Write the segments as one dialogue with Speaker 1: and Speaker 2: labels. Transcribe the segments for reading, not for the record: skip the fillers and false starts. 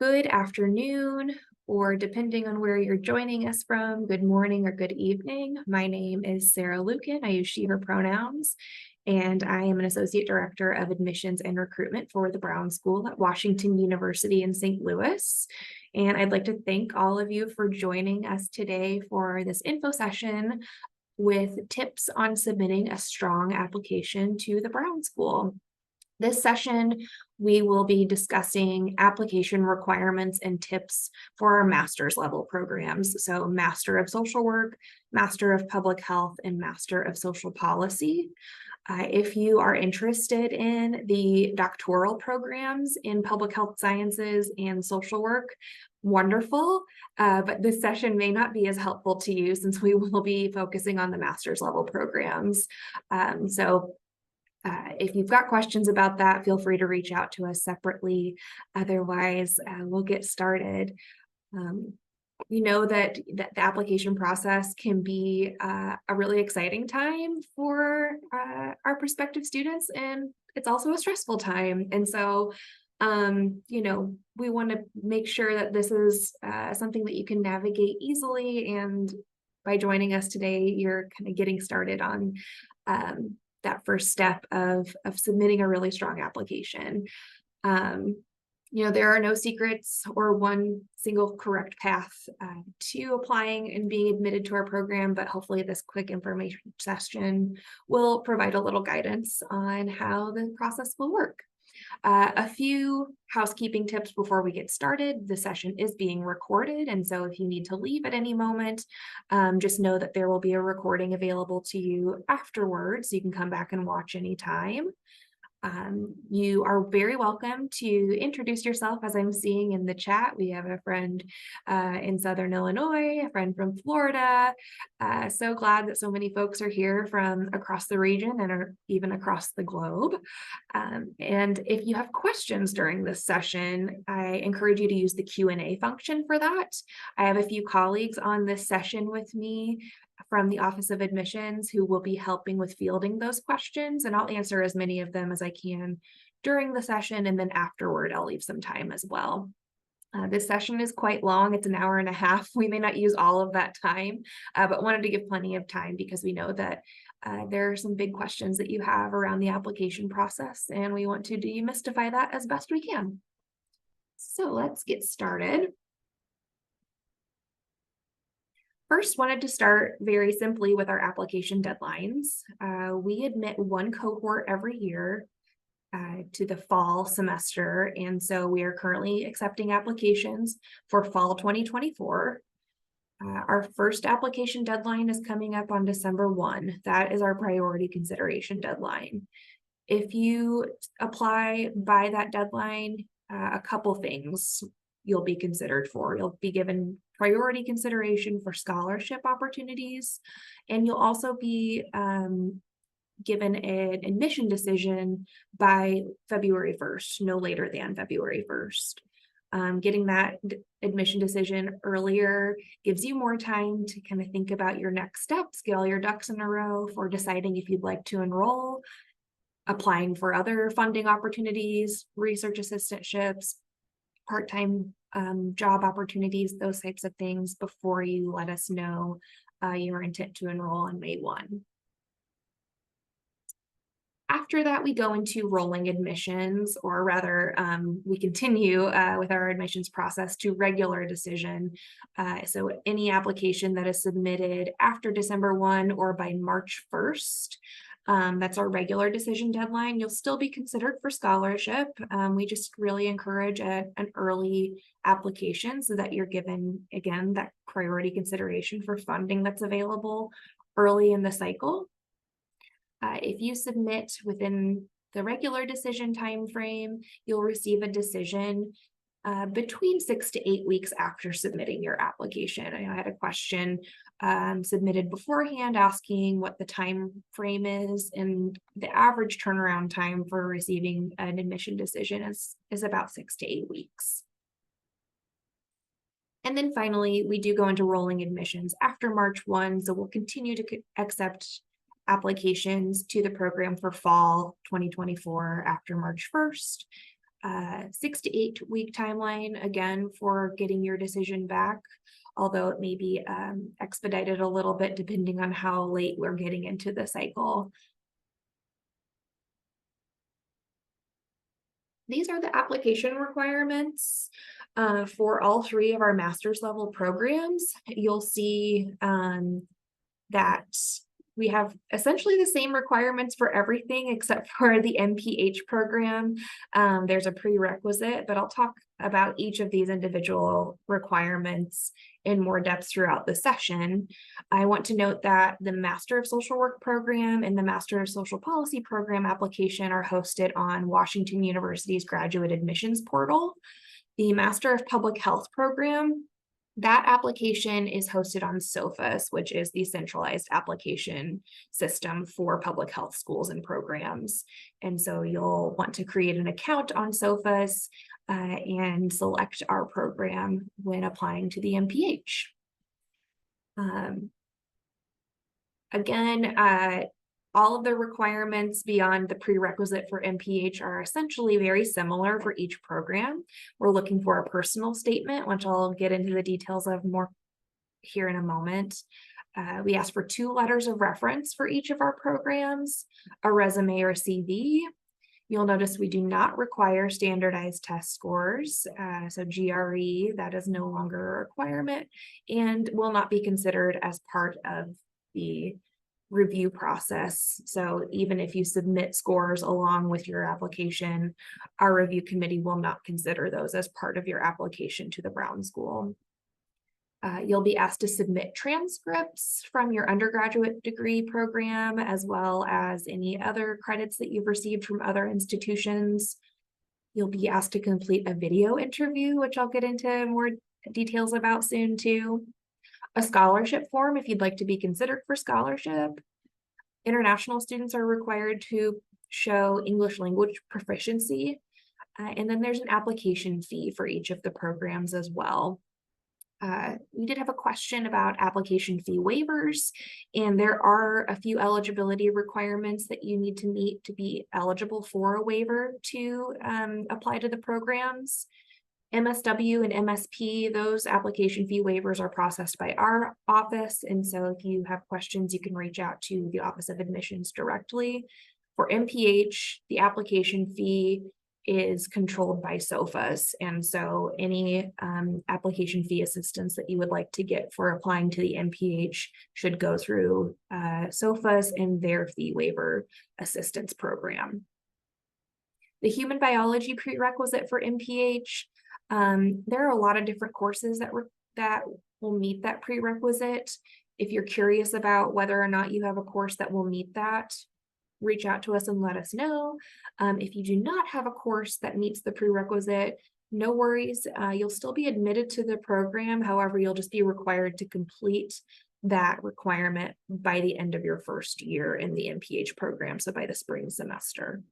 Speaker 1: Good afternoon, or depending on where you're joining us from, good morning or good evening. My name is Sarah Lucan. I use she, her pronouns, and I am an Associate Director of Admissions and Recruitment for the Brown School at Washington University in St. Louis. And I'd like to thank all of you for joining us today for this info session with tips on submitting a strong application to the Brown School. This session, we will be discussing application requirements and tips for our master's level programs. So Master of Social Work, Master of Public Health, and Master of Social Policy. If you are interested in the doctoral programs in public health sciences and social work, wonderful, but this session may not be as helpful to you since we will be focusing on the master's level programs. If you've got questions about that, feel free to reach out to us separately. Otherwise, we'll get started. We know that the application process can be a really exciting time for our prospective students, and it's also a stressful time. And so, we want to make sure that this is something that you can navigate easily. And by joining us today, you're kind of getting started on that first step of submitting a really strong application. There are no secrets or one single correct path to applying and being admitted to our program, but hopefully this quick information session will provide a little guidance on how the process will work. A few housekeeping tips before we get started. The session is being recorded, and so if you need to leave at any moment, just know that there will be a recording available to you afterwards. You can come back and watch anytime. You are very welcome to introduce yourself. As I'm seeing in the chat, we have a friend in Southern Illinois, a friend from Florida. So glad that so many folks are here from across the region and are even across the globe. And if you have questions during this session, I encourage you to use the Q&A function for that. I have a few colleagues on this session with me from the Office of Admissions who will be helping with fielding those questions, and I'll answer as many of them as I can during the session, and then afterward I'll leave some time as well. This session is quite long. It's an hour and a half. We may not use all of that time, but wanted to give plenty of time because we know that there are some big questions that you have around the application process, and we want to demystify that as best we can. So let's get started. First, wanted to start very simply with our application deadlines. We admit one cohort every year to the fall semester, and so we are currently accepting applications for fall 2024. Our first application deadline is coming up on December 1. That is our priority consideration deadline. If you apply by that deadline, a couple things you'll be considered for. You'll be given priority consideration for scholarship opportunities, and you'll also be given an admission decision by February 1st, no later than February 1st. Getting that admission decision earlier gives you more time to kind of think about your next steps, get all your ducks in a row for deciding if you'd like to enroll, applying for other funding opportunities, research assistantships, part-time job opportunities, those types of things before you let us know your intent to enroll on May 1. After that, we go into rolling admissions, or rather, we continue with our admissions process to regular decision. So any application that is submitted after December 1 or by March 1st, that's our regular decision deadline. You'll still be considered for scholarship. We just really encourage an early application so that you're given, again, that priority consideration for funding that's available early in the cycle. If you submit within the regular decision time frame, you'll receive a decision between 6 to 8 weeks after submitting your application. I had a question submitted beforehand asking what the time frame is, and the average turnaround time for receiving an admission decision is about 6 to 8 weeks. And then finally, we do go into rolling admissions after March 1, so we'll continue to accept applications to the program for fall 2024 after March 1st. 6 to 8 week timeline, again, for getting your decision back, although it may be expedited a little bit depending on how late we're getting into the cycle. These are the application requirements for all 3 of our master's level programs. You'll see that we have essentially the same requirements for everything except for the MPH program. There's a prerequisite, but I'll talk about each of these individual requirements in more depth throughout the session. I want to note that the Master of Social Work program and the Master of Social Policy program application are hosted on Washington University's graduate admissions portal. The Master of Public Health program, that application is hosted on SOFAS, which is the centralized application system for public health schools and programs. And so you'll want to create an account on SOFAS and select our program when applying to the MPH. Again, all of the requirements beyond the prerequisite for MPH are essentially very similar for each program. We're looking for a personal statement, which I'll get into the details of more here in a moment. We ask for 2 letters of reference for each of our programs, a resume or CV. You'll notice we do not require standardized test scores, so GRE, that is no longer a requirement and will not be considered as part of the review process. So even if you submit scores along with your application, our review committee will not consider those as part of your application to the Brown School. You'll be asked to submit transcripts from your undergraduate degree program, as well as any other credits that you've received from other institutions. You'll be asked to complete a video interview, which I'll get into more details about soon too. A scholarship form if you'd like to be considered for scholarship. International students are required to show English language proficiency. And then there's an application fee for each of the programs as well. We did have a question about application fee waivers, and there are a few eligibility requirements that you need to meet to be eligible for a waiver to apply to the programs. MSW and MSP, those application fee waivers are processed by our office, and so if you have questions, you can reach out to the Office of Admissions directly. For MPH, the application fee is controlled by SOFAS, and so any application fee assistance that you would like to get for applying to the MPH should go through SOFAS and their fee waiver assistance program. The human biology prerequisite for MPH, there are a lot of different courses that will meet that prerequisite. If you're curious about whether or not you have a course that will meet that, reach out to us and let us know. If you do not have a course that meets the prerequisite, no worries. You'll still be admitted to the program. However, you'll just be required to complete that requirement by the end of your first year in the MPH program, so by the spring semester.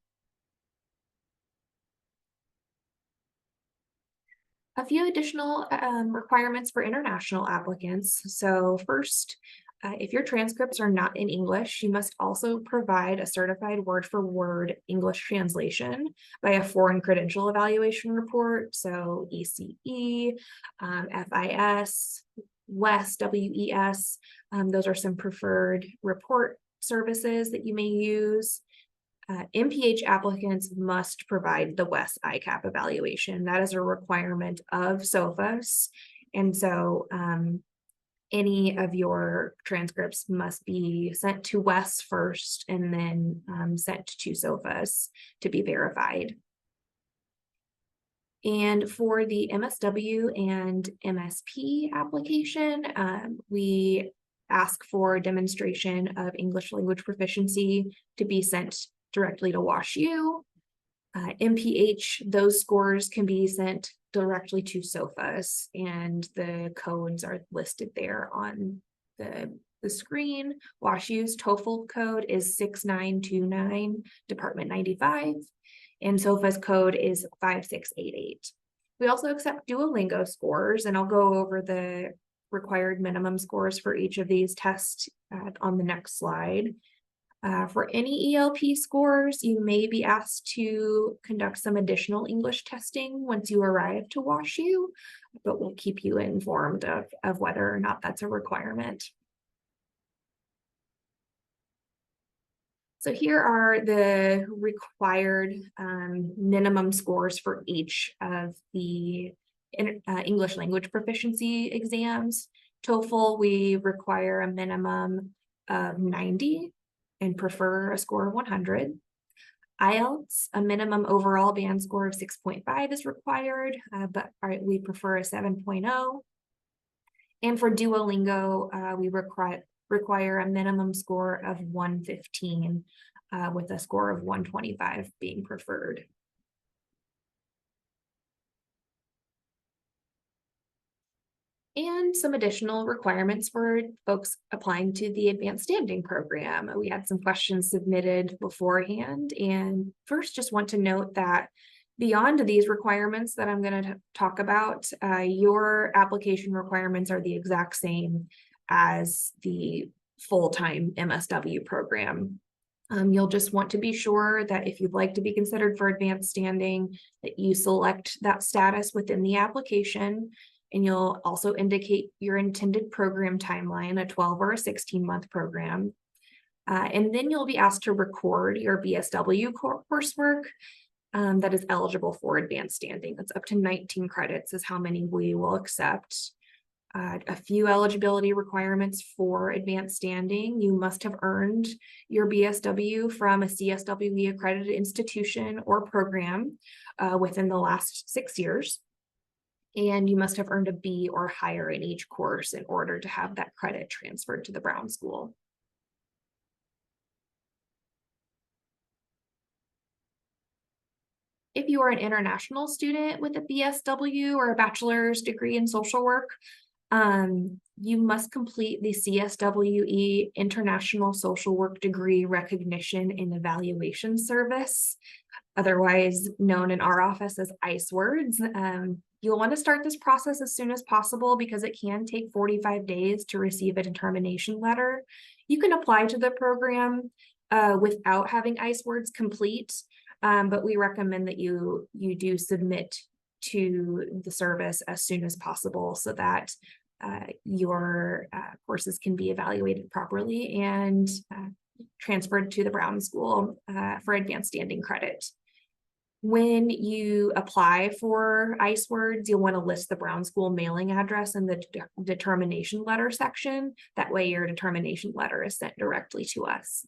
Speaker 1: A few additional requirements for international applicants. So first, if your transcripts are not in English, you must also provide a certified word-for-word English translation by a foreign credential evaluation report. So ECE, FIS, WES, WES, those are some preferred report services that you may use. MPH applicants must provide the WES ICAP evaluation. That is a requirement of SOFAS. And so any of your transcripts must be sent to WES first and then sent to SOFAS to be verified. And for the MSW and MSP application, we ask for demonstration of English language proficiency to be sent directly to WashU. MPH, those scores can be sent directly to SOFAS, and the codes are listed there on the screen. WashU's TOEFL code is 6929, Department 95, and SOFA's code is 5688. We also accept Duolingo scores, and I'll go over the required minimum scores for each of these tests on the next slide. For any ELP scores, you may be asked to conduct some additional English testing once you arrive to WashU, but we'll keep you informed of whether or not that's a requirement. So here are the required minimum scores for each of the English language proficiency exams. TOEFL, we require a minimum of 90 and prefer a score of 100. IELTS, a minimum overall band score of 6.5 is required, but we prefer a 7.0. And for Duolingo, we require a minimum score of 115, with a score of 125 being preferred. And some additional requirements for folks applying to the advanced standing program. We had some questions submitted beforehand, and first just want to note that beyond these requirements that I'm going to talk about, your application requirements are the exact same as the full-time MSW program. You'll just want to be sure that if you'd like to be considered for advanced standing, that you select that status within the application, and you'll also indicate your intended program timeline, a 12 or a 16-month program. And then you'll be asked to record your BSW coursework that is eligible for advanced standing. That's up to 19 credits is how many we will accept. A few eligibility requirements for advanced standing. You must have earned your BSW from a CSWE accredited institution or program within the last 6 years. And you must have earned a B or higher in each course in order to have that credit transferred to the Brown School. If you are an international student with a BSW or a bachelor's degree in social work, you must complete the CSWE International Social Work Degree Recognition and Evaluation Service, otherwise known in our office as ICE words. You'll want to start this process as soon as possible because it can take 45 days to receive a determination letter. You can apply to the program without having ICE words complete, but we recommend that you do submit to the service as soon as possible so that your courses can be evaluated properly and transferred to the Brown School for advanced standing credit. When you apply for ICE words, you'll want to list the Brown School mailing address in the determination letter section. That way your determination letter is sent directly to us.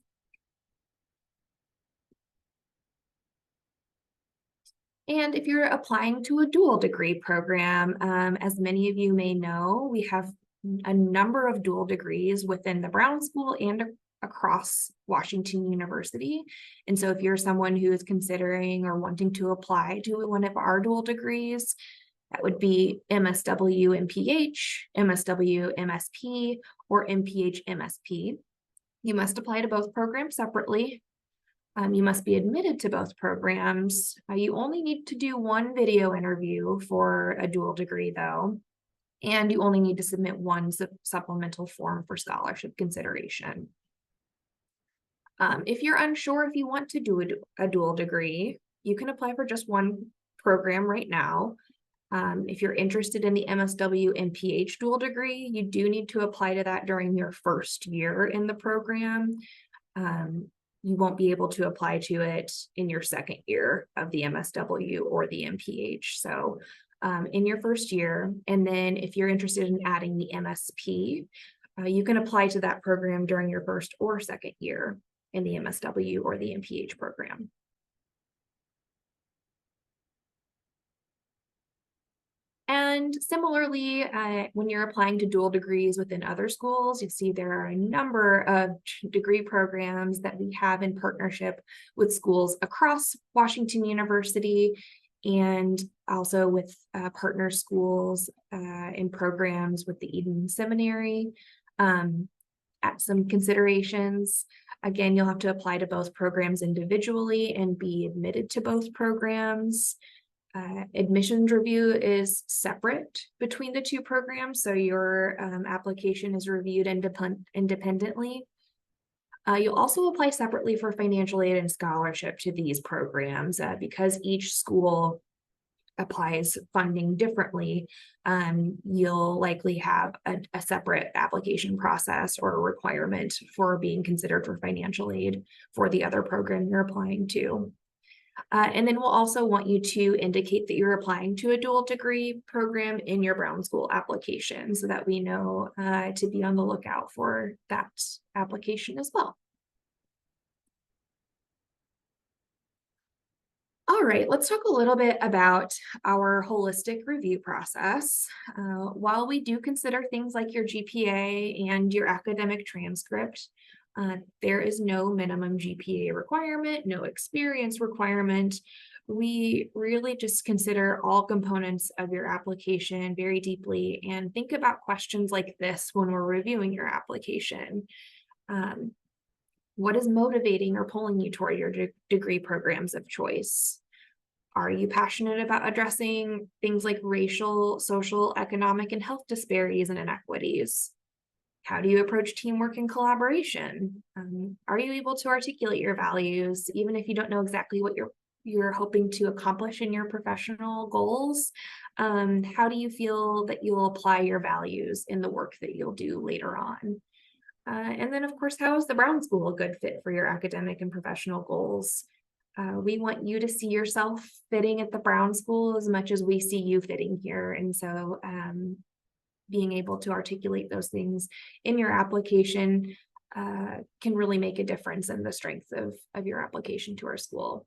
Speaker 1: And if you're applying to a dual degree program, as many of you may know, we have a number of dual degrees within the Brown School and across Washington University. And so if you're someone who is considering or wanting to apply to one of our dual degrees, that would be MSW MPH, MSW MSP, or MPH MSP. You must apply to both programs separately. You must be admitted to both programs. You only need to do one video interview for a dual degree though, and you only need to submit one supplemental form for scholarship consideration. If you're unsure if you want to do a dual degree, you can apply for just one program right now. If you're interested in the MSW and PH dual degree, you do need to apply to that during your first year in the program. You won't be able to apply to it in your second year of the MSW or the MPH. So in your first year, and then if you're interested in adding the MSP, you can apply to that program during your first or second year in the MSW or the MPH program. And similarly, when you're applying to dual degrees within other schools, you see there are a number of degree programs that we have in partnership with schools across Washington University and also with partner schools and programs with the Eden Seminary. At some considerations, again, you'll have to apply to both programs individually and be admitted to both programs. Admissions review is separate between the two programs, so your application is reviewed independently. You'll also apply separately for financial aid and scholarship to these programs because each school applies funding differently. You'll likely have a separate application process or a requirement for being considered for financial aid for the other program you're applying to. And then we'll also want you to indicate that you're applying to a dual degree program in your Brown School application so that we know to be on the lookout for that application as well. All right, let's talk a little bit about our holistic review process. While we do consider things like your GPA and your academic transcript, there is no minimum GPA requirement, no experience requirement. We really just consider all components of your application very deeply and think about questions like this when we're reviewing your application. Um, what is motivating or pulling you toward your degree programs of choice? Are you passionate about addressing things like racial, social, economic, and health disparities and inequities? How do you approach teamwork and collaboration? Are you able to articulate your values, even if you don't know exactly what you're hoping to accomplish in your professional goals? How do you feel that you'll apply your values in the work that you'll do later on? And then, of course, how is the Brown School a good fit for your academic and professional goals? We want you to see yourself fitting at the Brown School as much as we see you fitting here. And so being able to articulate those things in your application can really make a difference in the strength of your application to our school.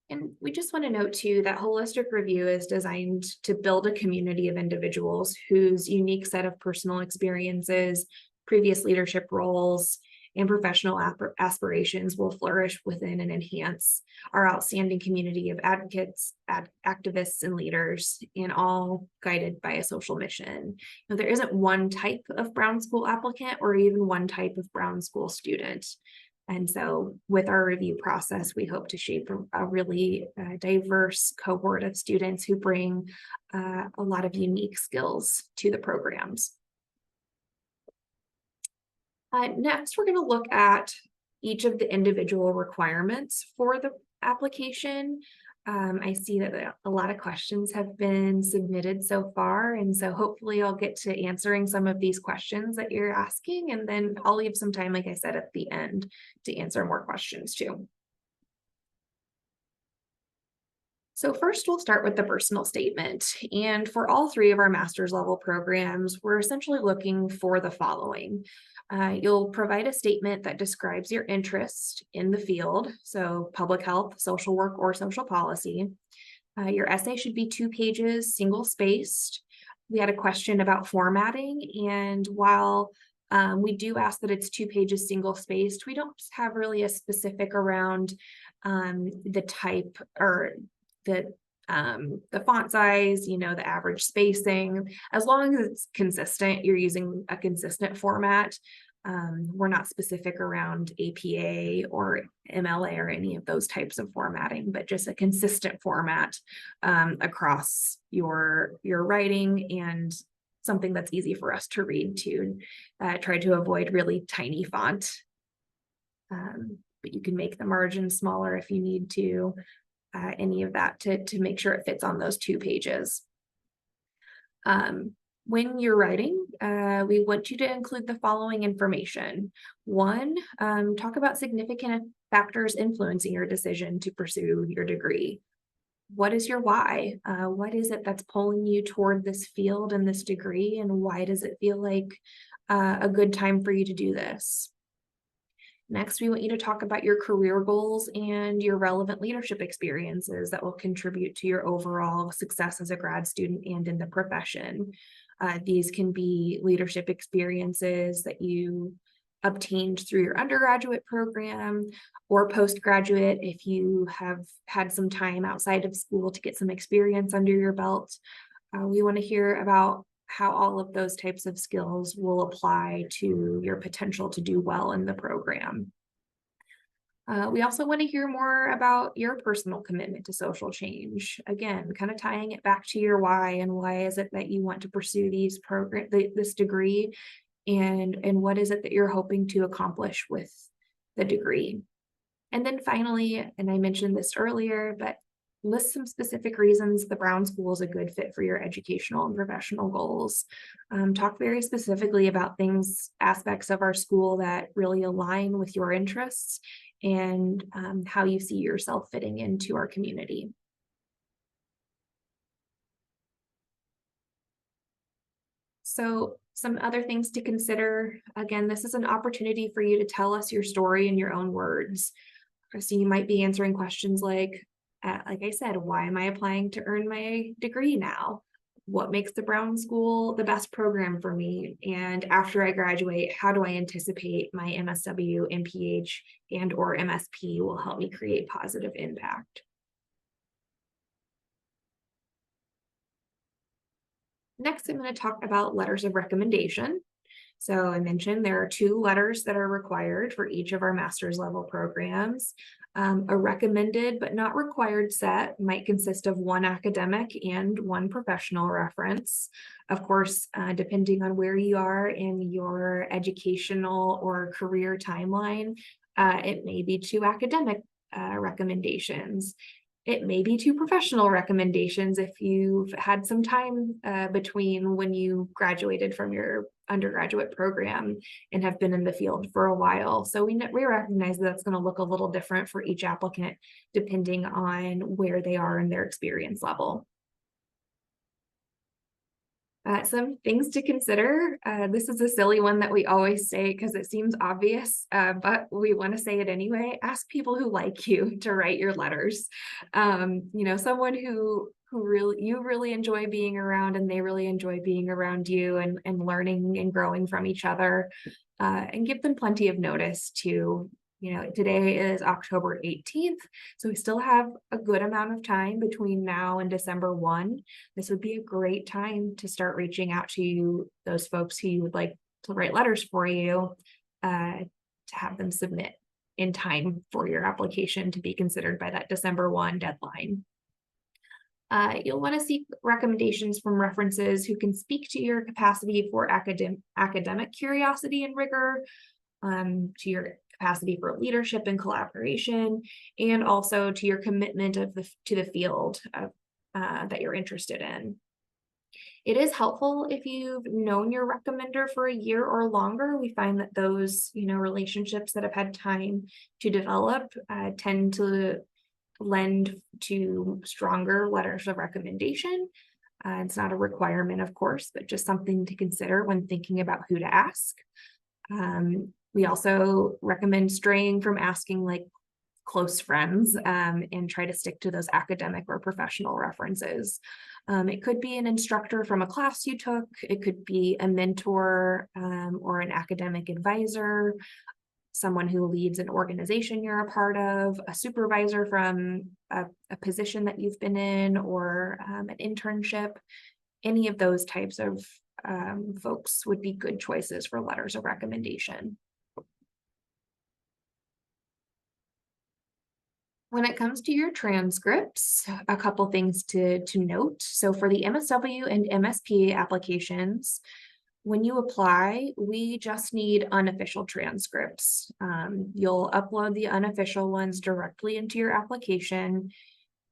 Speaker 1: And we just want to note too that holistic review is designed to build a community of individuals whose unique set of personal experiences, previous leadership roles, and professional aspirations will flourish within and enhance our outstanding community of advocates, activists, and leaders, and all guided by a social mission. Now, there isn't one type of Brown School applicant or even one type of Brown School student. And so with our review process, we hope to shape a really diverse cohort of students who bring a lot of unique skills to the programs. Next, we're going to look at each of the individual requirements for the application. I see that a lot of questions have been submitted so far, and so hopefully I'll get to answering some of these questions that you're asking, and then I'll leave some time, like I said, at the end to answer more questions too. So first, we'll start with the personal statement. And for all three of our master's level programs, we're essentially looking for the following. You'll provide a statement that describes your interest in the field, so public health, social work, or social policy. Your essay should be 2 pages, single-spaced. We had a question about formatting, and while we do ask that it's 2 pages single-spaced, we don't have really a specific around the type or the font size, the average spacing. As long as it's consistent, you're using a consistent format. We're not specific around APA or MLA or any of those types of formatting, but just a consistent format across your writing and something that's easy for us to read too. Try to avoid really tiny font, but you can make the margin smaller if you need to. Any of that to make sure it fits on those 2 pages. When you're writing, we want you to include the following information. 1, talk about significant factors influencing your decision to pursue your degree. What is your why? What is it that's pulling you toward this field and this degree, and why does it feel like a good time for you to do this? Next, we want you to talk about your career goals and your relevant leadership experiences that will contribute to your overall success as a grad student and in the profession. These can be leadership experiences that you obtained through your undergraduate program or postgraduate if you have had some time outside of school to get some experience under your belt. We want to hear about how all of those types of skills will apply to your potential to do well in the program. We also want to hear more about your personal commitment to social change. Again, kind of tying it back to your why, and why is it that you want to pursue this degree, and what is it that you're hoping to accomplish with the degree. And then finally, and I mentioned this earlier, but list some specific reasons the Brown School is a good fit for your educational and professional goals. Talk very specifically about aspects of our school that really align with your interests, and how you see yourself fitting into our community. So some other things to consider. Again, this is an opportunity for you to tell us your story in your own words. So you might be answering questions like I said, why am I applying to earn my degree now? What makes the Brown School the best program for me? And after I graduate, how do I anticipate my MSW, MPH, and/or MSP will help me create positive impact? Next, I'm going to talk about letters of recommendation. So I mentioned there are 2 letters that are required for each of our master's level programs. A recommended but not required set might consist of 1 academic and 1 professional reference. Of course, depending on where you are in your educational or career timeline, it may be 2 academic recommendations. It may be 2 professional recommendations if you've had some time between when you graduated from your undergraduate program and have been in the field for a while. So we recognize that's going to look a little different for each applicant depending on where they are in their experience level. Some things to consider. This is a silly one that we always say because it seems obvious, but we want to say it anyway. Ask people who like you to write your letters. Someone who you really enjoy being around, and they really enjoy being around you, and learning and growing from each other, and give them plenty of notice to. Today is October 18th, so we still have a good amount of time between now and December 1. This would be a great time to start reaching out to those folks who you would like to write letters for you, to have them submit in time for your application to be considered by that December 1 deadline. You'll want to seek recommendations from references who can speak to your capacity for academic curiosity and rigor, to your capacity for leadership and collaboration, and also to your commitment to the field that you're interested in. It is helpful if you've known your recommender for a year or longer. We find that those relationships that have had time to develop tend to lend to stronger letters of recommendation. It's not a requirement, of course, but just something to consider when thinking about who to ask. We also recommend straying from asking like close friends, and try to stick to those academic or professional references. It could be an instructor from a class you took. It could be a mentor, or an academic advisor, someone who leads an organization you're a part of, a supervisor from a position that you've been in, or an internship. Any of those types of folks would be good choices for letters of recommendation. When it comes to your transcripts, a couple things to note. So for the MSW and MSP applications, when you apply, we just need unofficial transcripts. You'll upload the unofficial ones directly into your application,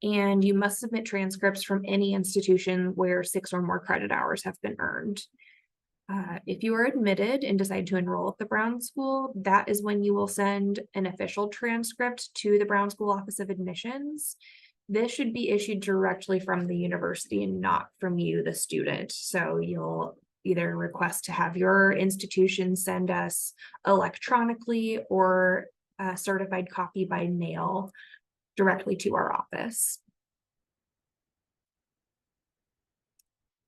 Speaker 1: and you must submit transcripts from any institution where 6 or more credit hours have been earned. If you are admitted and decide to enroll at the Brown School, that is when you will send an official transcript to the Brown School Office of Admissions. This should be issued directly from the university and not from you, the student. So you'll either request to have your institution send us electronically or a certified copy by mail directly to our office.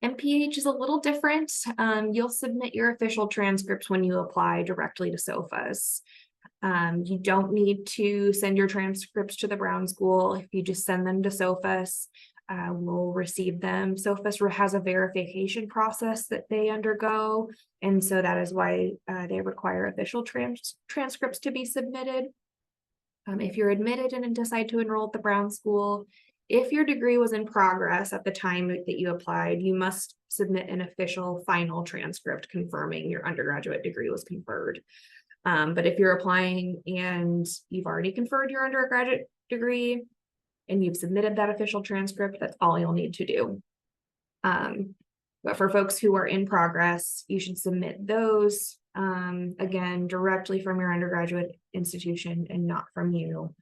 Speaker 1: MPH is a little different. You'll submit your official transcripts when you apply directly to SOFAS. You don't need to send your transcripts to the Brown School. If you just send them to SOFAS, we'll receive them. SOFAS has a verification process that they undergo, and so that is why they require official transcripts to be submitted. If you're admitted and decide to enroll at the Brown School, if your degree was in progress at the time that you applied, you must submit an official final transcript confirming your undergraduate degree was conferred. But if you're applying and you've already conferred your undergraduate degree and you've submitted that official transcript, that's all you'll need to do. But for folks who are in progress, you should submit those, again, directly from your undergraduate institution and not from you.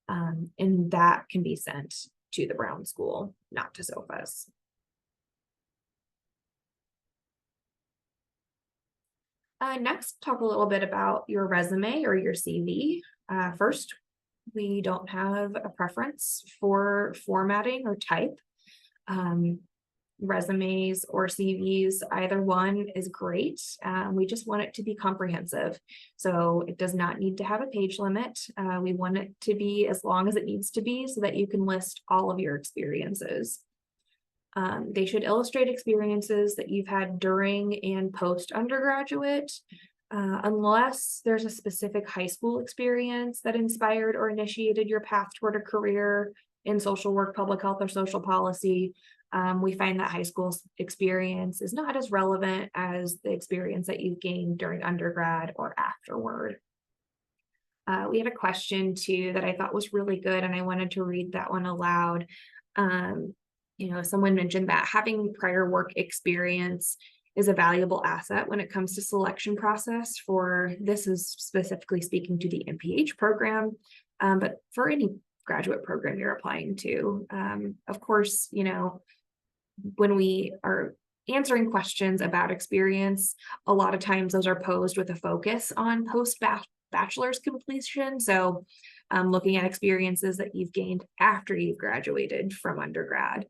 Speaker 1: And that can be sent to the Brown School, not to SOFAS. Next, talk a little bit about your resume or your CV. First, we don't have a preference for formatting or type. Resumes or CVs, either one is great. We just want it to be comprehensive. So it does not need to have a page limit. We want it to be as long as it needs to be so that you can list all of your experiences. They should illustrate experiences that you've had during and post undergraduate, unless there's a specific high school experience that inspired or initiated your path toward a career in social work, public health, or social policy. We find that high school experience is not as relevant as the experience that you've gained during undergrad or afterward. We had a question too that I thought was really good, and I wanted to read that one aloud. Someone mentioned that having prior work experience is a valuable asset when it comes to selection process for, this is specifically speaking to the MPH program, but for any graduate program you're applying to. Of course, when we are answering questions about experience, a lot of times those are posed with a focus on post-bachelor's completion. So looking at experiences that you've gained after you've graduated from undergrad.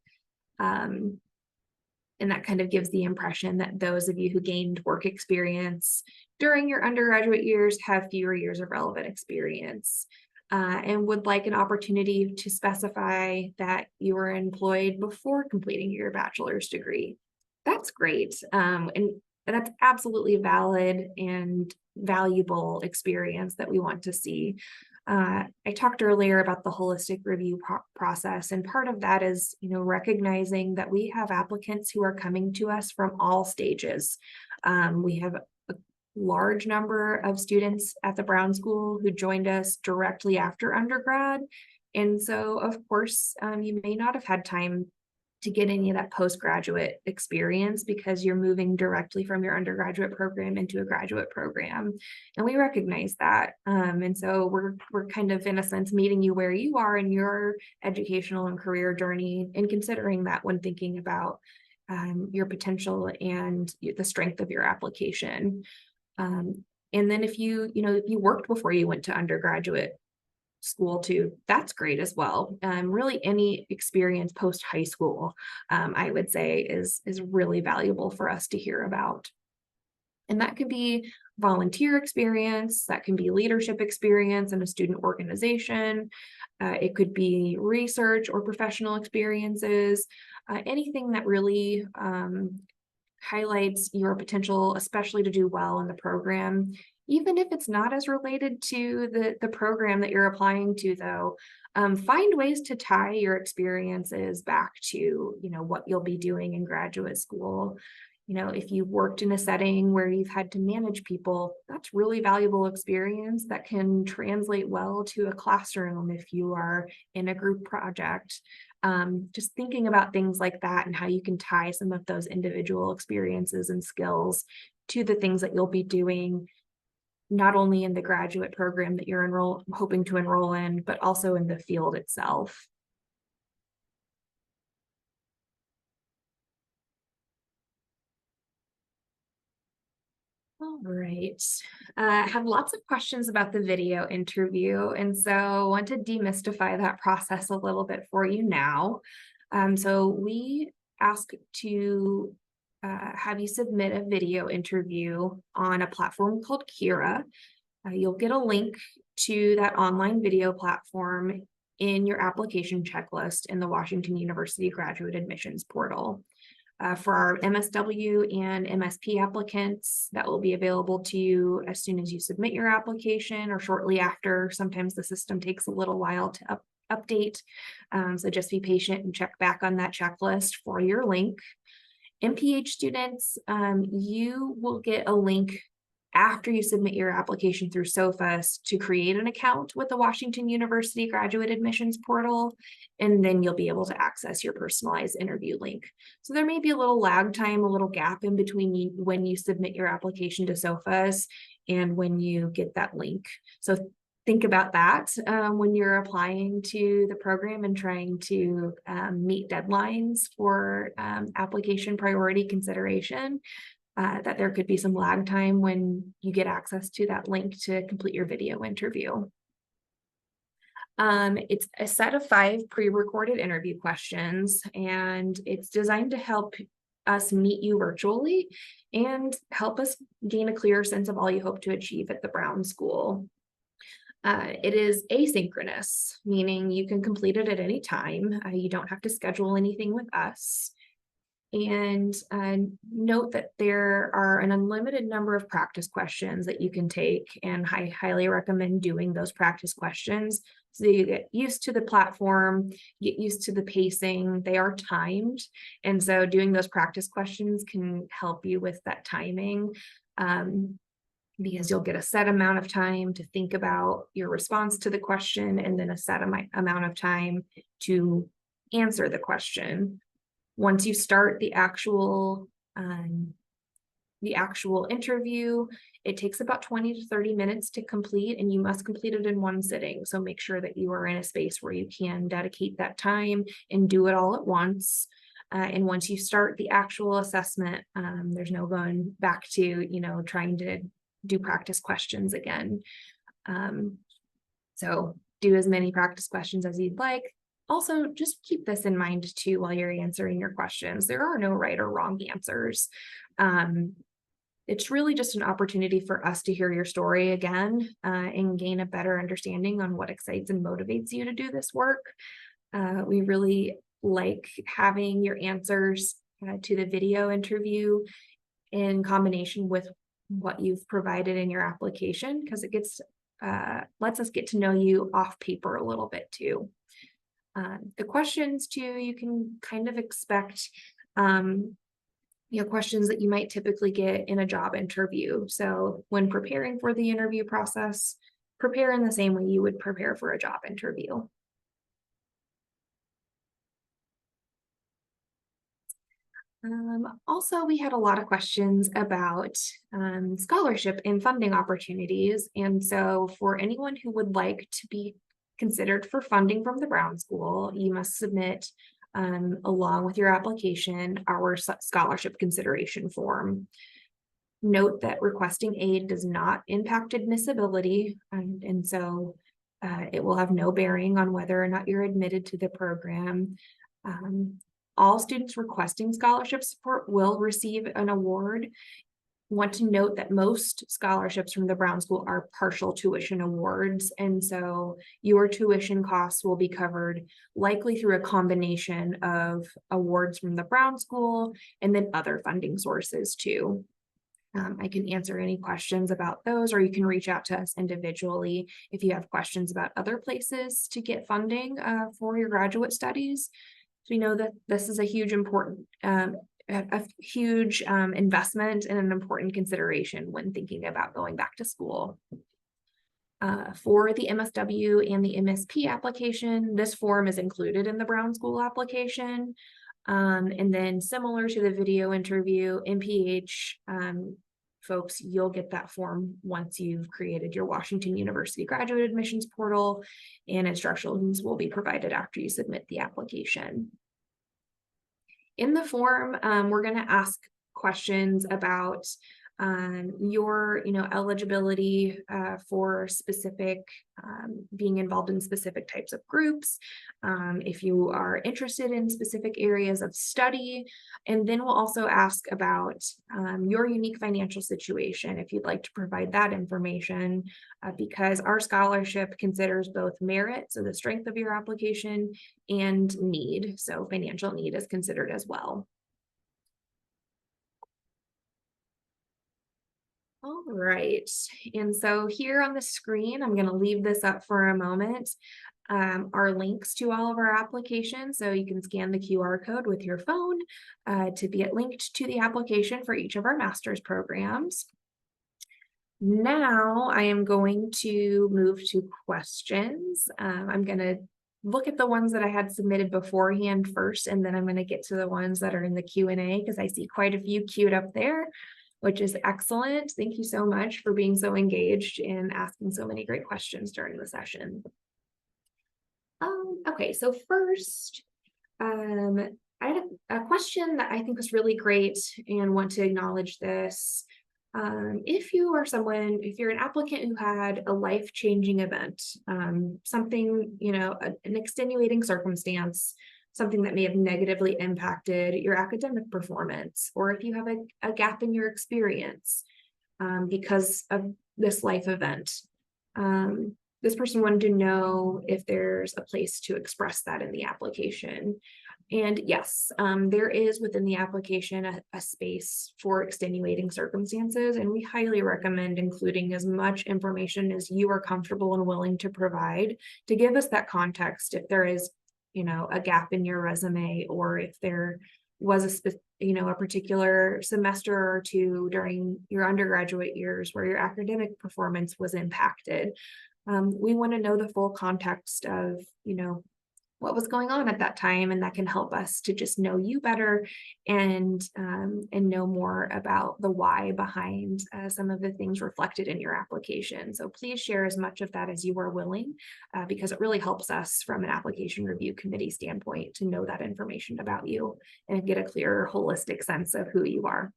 Speaker 1: And that kind of gives the impression that those of you who gained work experience during your undergraduate years have fewer years of relevant experience. And would like an opportunity to specify that you were employed before completing your bachelor's degree. That's great. And that's absolutely valid and valuable experience that we want to see. I talked earlier about the holistic review process, and part of that is, recognizing that we have applicants who are coming to us from all stages. We have large number of students at the Brown School who joined us directly after undergrad. And so, of course, you may not have had time to get any of that postgraduate experience because you're moving directly from your undergraduate program into a graduate program. And we recognize that. And so we're kind of, in a sense, meeting you where you are in your educational and career journey, and considering that when thinking about your potential and the strength of your application. And then if you worked before you went to undergraduate school too, that's great as well. Really any experience post high school, I would say is really valuable for us to hear about. And that could be volunteer experience, that can be leadership experience in a student organization. It could be research or professional experiences, anything that really highlights your potential, especially to do well in the program. Even if it's not as related to the program that you're applying to, though, find ways to tie your experiences back to, what you'll be doing in graduate school. If you've worked in a setting where you've had to manage people, that's really valuable experience that can translate well to a classroom if you are in a group project. Just thinking about things like that and how you can tie some of those individual experiences and skills to the things that you'll be doing, not only in the graduate program that you're hoping to enroll in, but also in the field itself. All right. I have lots of questions about the video interview, and so I want to demystify that process a little bit for you now. So we ask to have you submit a video interview on a platform called Kira. You'll get a link to that online video platform in your application checklist in the Washington University Graduate Admissions Portal. For our MSW and MSP applicants, that will be available to you as soon as you submit your application or shortly after. Sometimes the system takes a little while to update. So just be patient and check back on that checklist for your link. MPH students, you will get a link after you submit your application through SOFAS to create an account with the Washington University Graduate Admissions Portal, and then you'll be able to access your personalized interview link. So there may be a little lag time, a little gap in between when you submit your application to SOFAS and when you get that link. So think about that when you're applying to the program and trying to meet deadlines for application priority consideration. That there could be some lag time when you get access to that link to complete your video interview. It's a set of 5 pre-recorded interview questions, and it's designed to help us meet you virtually and help us gain a clearer sense of all you hope to achieve at the Brown School. It is asynchronous, meaning you can complete it at any time. You don't have to schedule anything with us. And note that there are an unlimited number of practice questions that you can take, and I highly recommend doing those practice questions so you get used to the platform, get used to the pacing. They are timed, and so doing those practice questions can help you with that timing, because you'll get a set amount of time to think about your response to the question and then a set amount of time to answer the question. Once you start the actual interview, it takes about 20 to 30 minutes to complete, and you must complete it in one sitting. So make sure that you are in a space where you can dedicate that time and do it all at once. And once you start the actual assessment, there's no going back to, trying to do practice questions again. So do as many practice questions as you'd like. Also, just keep this in mind too while you're answering your questions. There are no right or wrong answers. It's really just an opportunity for us to hear your story again and gain a better understanding on what excites and motivates you to do this work. We really like having your answers to the video interview in combination with what you've provided in your application, because it lets us get to know you off paper a little bit too. The questions too, you can kind of expect, questions that you might typically get in a job interview. So when preparing for the interview process, prepare in the same way you would prepare for a job interview. Also, we had a lot of questions about scholarship and funding opportunities. And so for anyone who would like to be considered for funding from the Brown School, you must submit, along with your application, our scholarship consideration form. Note that requesting aid does not impact admissibility, and so it will have no bearing on whether or not you're admitted to the program. All students requesting scholarship support will receive an award. Want to note that most scholarships from the Brown School are partial tuition awards, and so your tuition costs will be covered likely through a combination of awards from the Brown School and then other funding sources too. I can answer any questions about those, or you can reach out to us individually if you have questions about other places to get funding for your graduate studies. So we know that this is a huge investment and an important consideration when thinking about going back to school. For the MSW and the MSP application, this form is included in the Brown School application. And then similar to the video interview, MPH folks, you'll get that form once you've created your Washington University Graduate Admissions Portal, and instructions will be provided after you submit the application. In the form, we're going to ask questions about your eligibility for specific being involved in specific types of groups, if you are interested in specific areas of study, and then we'll also ask about your unique financial situation if you'd like to provide that information, because our scholarship considers both merit, so the strength of your application, and need, so financial need is considered as well. All right, and so here on the screen, I'm going to leave this up for a moment, are links to all of our applications. So you can scan the QR code with your phone to get linked to the application for each of our master's programs. Now I am going to move to questions. I'm going to look at the ones that I had submitted beforehand first, and then I'm going to get to the ones that are in the Q&A because I see quite a few queued up there, which is excellent. Thank you so much for being so engaged and asking so many great questions during the session. Okay, so first, I had a question that I think was really great and want to acknowledge this. If you're an applicant who had a life-changing event, something, an extenuating circumstance, something that may have negatively impacted your academic performance, or if you have a gap in your experience because of this life event, this person wanted to know if there's a place to express that in the application. And yes, there is within the application a space for extenuating circumstances, and we highly recommend including as much information as you are comfortable and willing to provide to give us that context if there is, a gap in your resume, or if there was a particular semester or two during your undergraduate years where your academic performance was impacted. We want to know the full context of, what was going on at that time, and that can help us to just know you better and know more about the why behind some of the things reflected in your application. So please share as much of that as you are willing, because it really helps us from an application review committee standpoint to know that information about you and get a clearer holistic sense of who you are.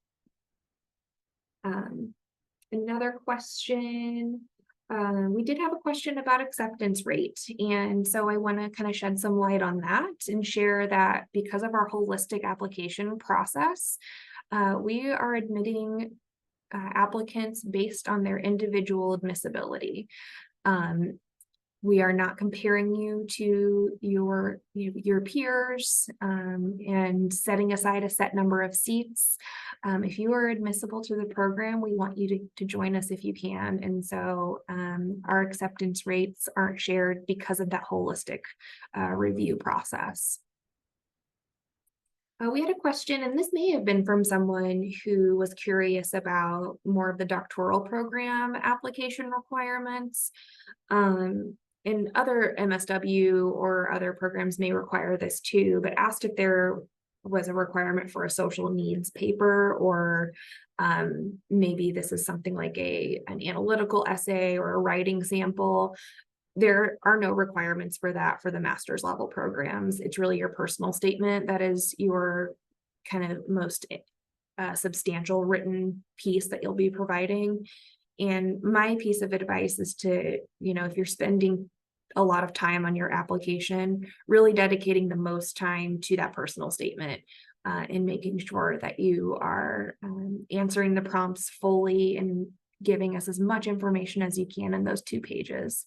Speaker 1: Another question. We did have a question about acceptance rate, and so I want to kind of shed some light on that and share that because of our holistic application process, we are admitting applicants based on their individual admissibility. We are not comparing you to your peers and setting aside a set number of seats. If you are admissible to the program, we want you to join us if you can. And so our acceptance rates aren't shared because of that holistic review process. We had a question, and this may have been from someone who was curious about more of the doctoral program application requirements. And other MSW or other programs may require this too, but asked if there was a requirement for a social needs paper, or maybe this is something like an analytical essay or a writing sample. There are no requirements for that for the master's level programs. It's really your personal statement that is your kind of most substantial written piece that you'll be providing. And my piece of advice is to, if you're spending a lot of time on your application, really dedicating the most time to that personal statement and making sure that you are answering the prompts fully and giving us as much information as you can in those 2 pages.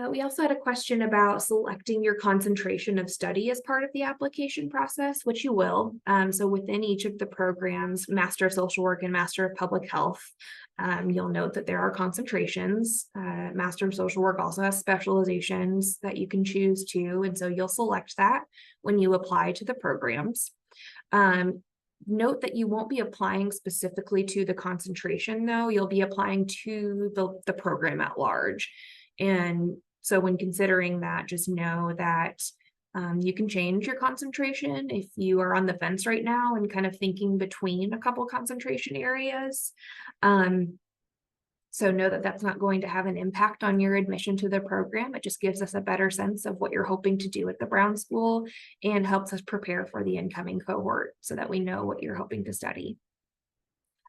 Speaker 1: We also had a question about selecting your concentration of study as part of the application process, which you will. So within each of the programs, Master of Social Work and Master of Public Health, you'll note that there are concentrations. Master of Social Work also has specializations that you can choose to, and so you'll select that when you apply to the programs. Note that you won't be applying specifically to the concentration, though. You'll be applying to the program at large. And so when considering that, just know that you can change your concentration if you are on the fence right now and kind of thinking between a couple concentration areas. So know that that's not going to have an impact on your admission to the program. It just gives us a better sense of what you're hoping to do at the Brown School and helps us prepare for the incoming cohort so that we know what you're hoping to study.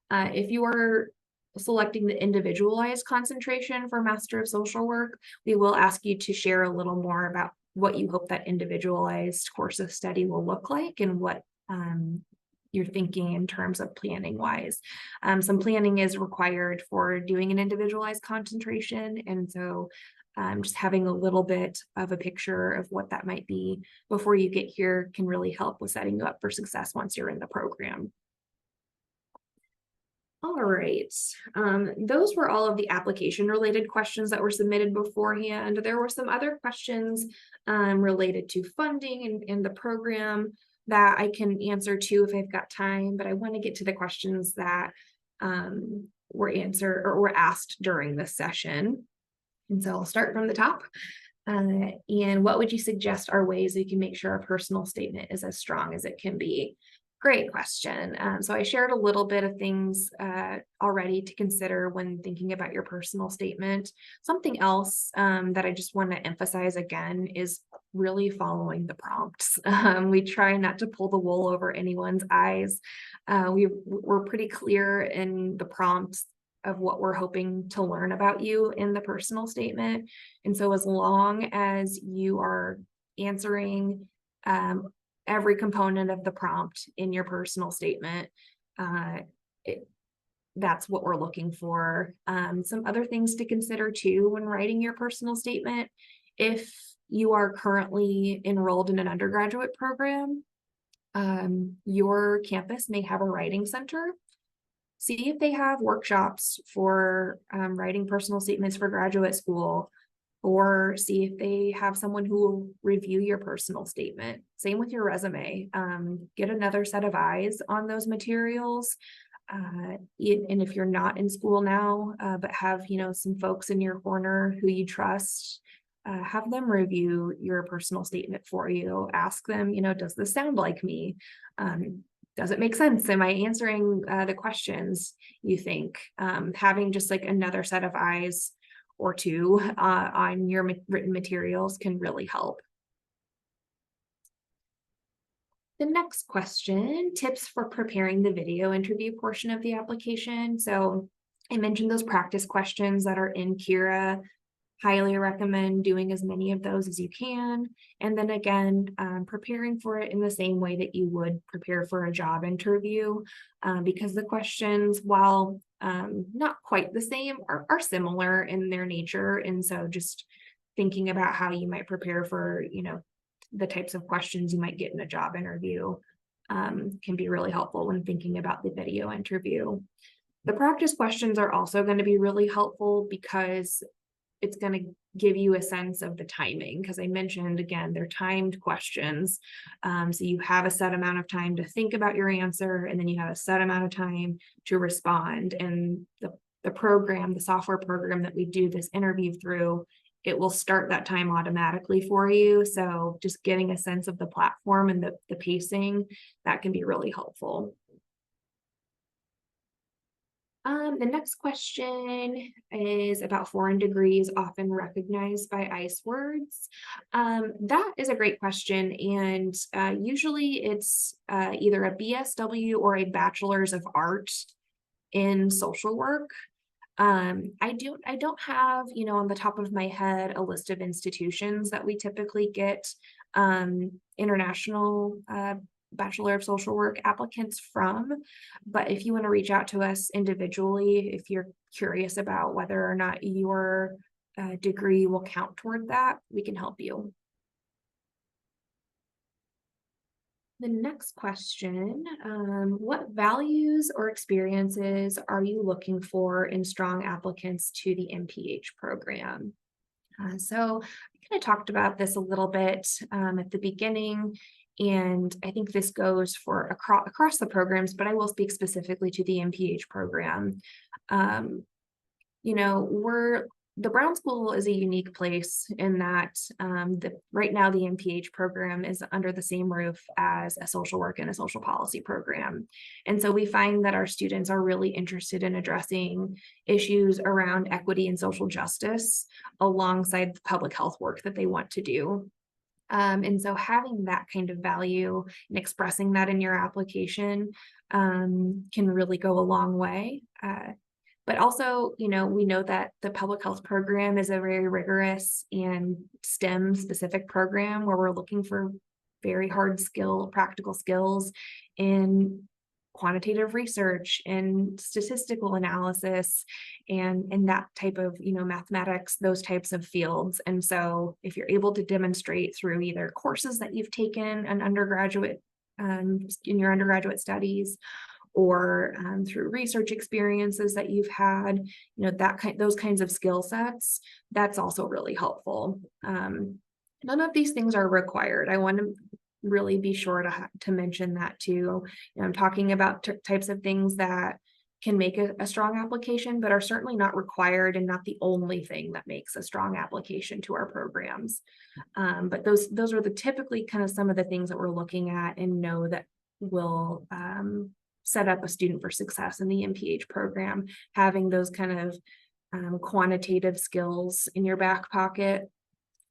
Speaker 1: If you are selecting the individualized concentration for Master of Social Work, we will ask you to share a little more about what you hope that individualized course of study will look like and what you're thinking in terms of planning wise. Some planning is required for doing an individualized concentration, and so just having a little bit of a picture of what that might be before you get here can really help with setting you up for success once you're in the program. All right. Those were all of the application related questions that were submitted beforehand. There were some other questions related to funding and the program that I can answer too if I've got time, but I want to get to the questions that were answered or were asked during this session. And so I'll start from the top. And what would you suggest are ways we can make sure our personal statement is as strong as it can be? Great question. So I shared a little bit of things already to consider when thinking about your personal statement. Something else that I just want to emphasize again is really following the prompts. We try not to pull the wool over anyone's eyes. We're pretty clear in the prompts of what we're hoping to learn about you in the personal statement. And so as long as you are answering every component of the prompt in your personal statement, that's what we're looking for. Some other things to consider too when writing your personal statement. If you are currently enrolled in an undergraduate program, your campus may have a writing center. See if they have workshops for writing personal statements for graduate school, or see if they have someone who will review your personal statement. Same with your resume. Get another set of eyes on those materials. And if you're not in school now, but have some folks in your corner who you trust, have them review your personal statement for you. Ask them, does this sound like me? Does it make sense? Am I answering the questions you think? Having just like another set of eyes or two on your written materials can really help. The next question, tips for preparing the video interview portion of the application. So I mentioned those practice questions that are in Kira. Highly recommend doing as many of those as you can. And then again, preparing for it in the same way that you would prepare for a job interview, because the questions, while not quite the same, are similar in their nature. And so just thinking about how you might prepare for, the types of questions you might get in a job interview can be really helpful when thinking about the video interview. The practice questions are also going to be really helpful because it's going to give you a sense of the timing, because I mentioned, again, they're timed questions. So you have a set amount of time to think about your answer, and then you have a set amount of time to respond. And the program, the software program that we do this interview through, it will start that time automatically for you. So just getting a sense of the platform and the pacing, that can be really helpful. The next question is about foreign degrees often recognized by ICE words. That is a great question, and usually it's either a BSW or a Bachelor's of Art in social work. I don't have, on the top of my head, a list of institutions that we typically get international Bachelor of Social Work applicants from. But if you want to reach out to us individually, if you're curious about whether or not your degree will count toward that, we can help you. The next question, what values or experiences are you looking for in strong applicants to the MPH program? So I kind of talked about this a little bit at the beginning. And I think this goes for across the programs, but I will speak specifically to the MPH program. The Brown School is a unique place in that right now the MPH program is under the same roof as a social work and a social policy program. And so we find that our students are really interested in addressing issues around equity and social justice alongside the public health work that they want to do. And so having that kind of value and expressing that in your application can really go a long way. But also, we know that the public health program is a very rigorous and STEM specific program where we're looking for very practical skills in quantitative research and statistical analysis and that type of mathematics, those types of fields. And so if you're able to demonstrate through either courses that you've taken in your undergraduate studies, or through research experiences that you've had, those kinds of skill sets, that's also really helpful. None of these things are required. I want to really be sure to mention that too. I'm talking about types of things that can make a strong application, but are certainly not required and not the only thing that makes a strong application to our programs. But those are typically kind of some of the things that we're looking at and know that will set up a student for success in the MPH program. Having those kind of quantitative skills in your back pocket,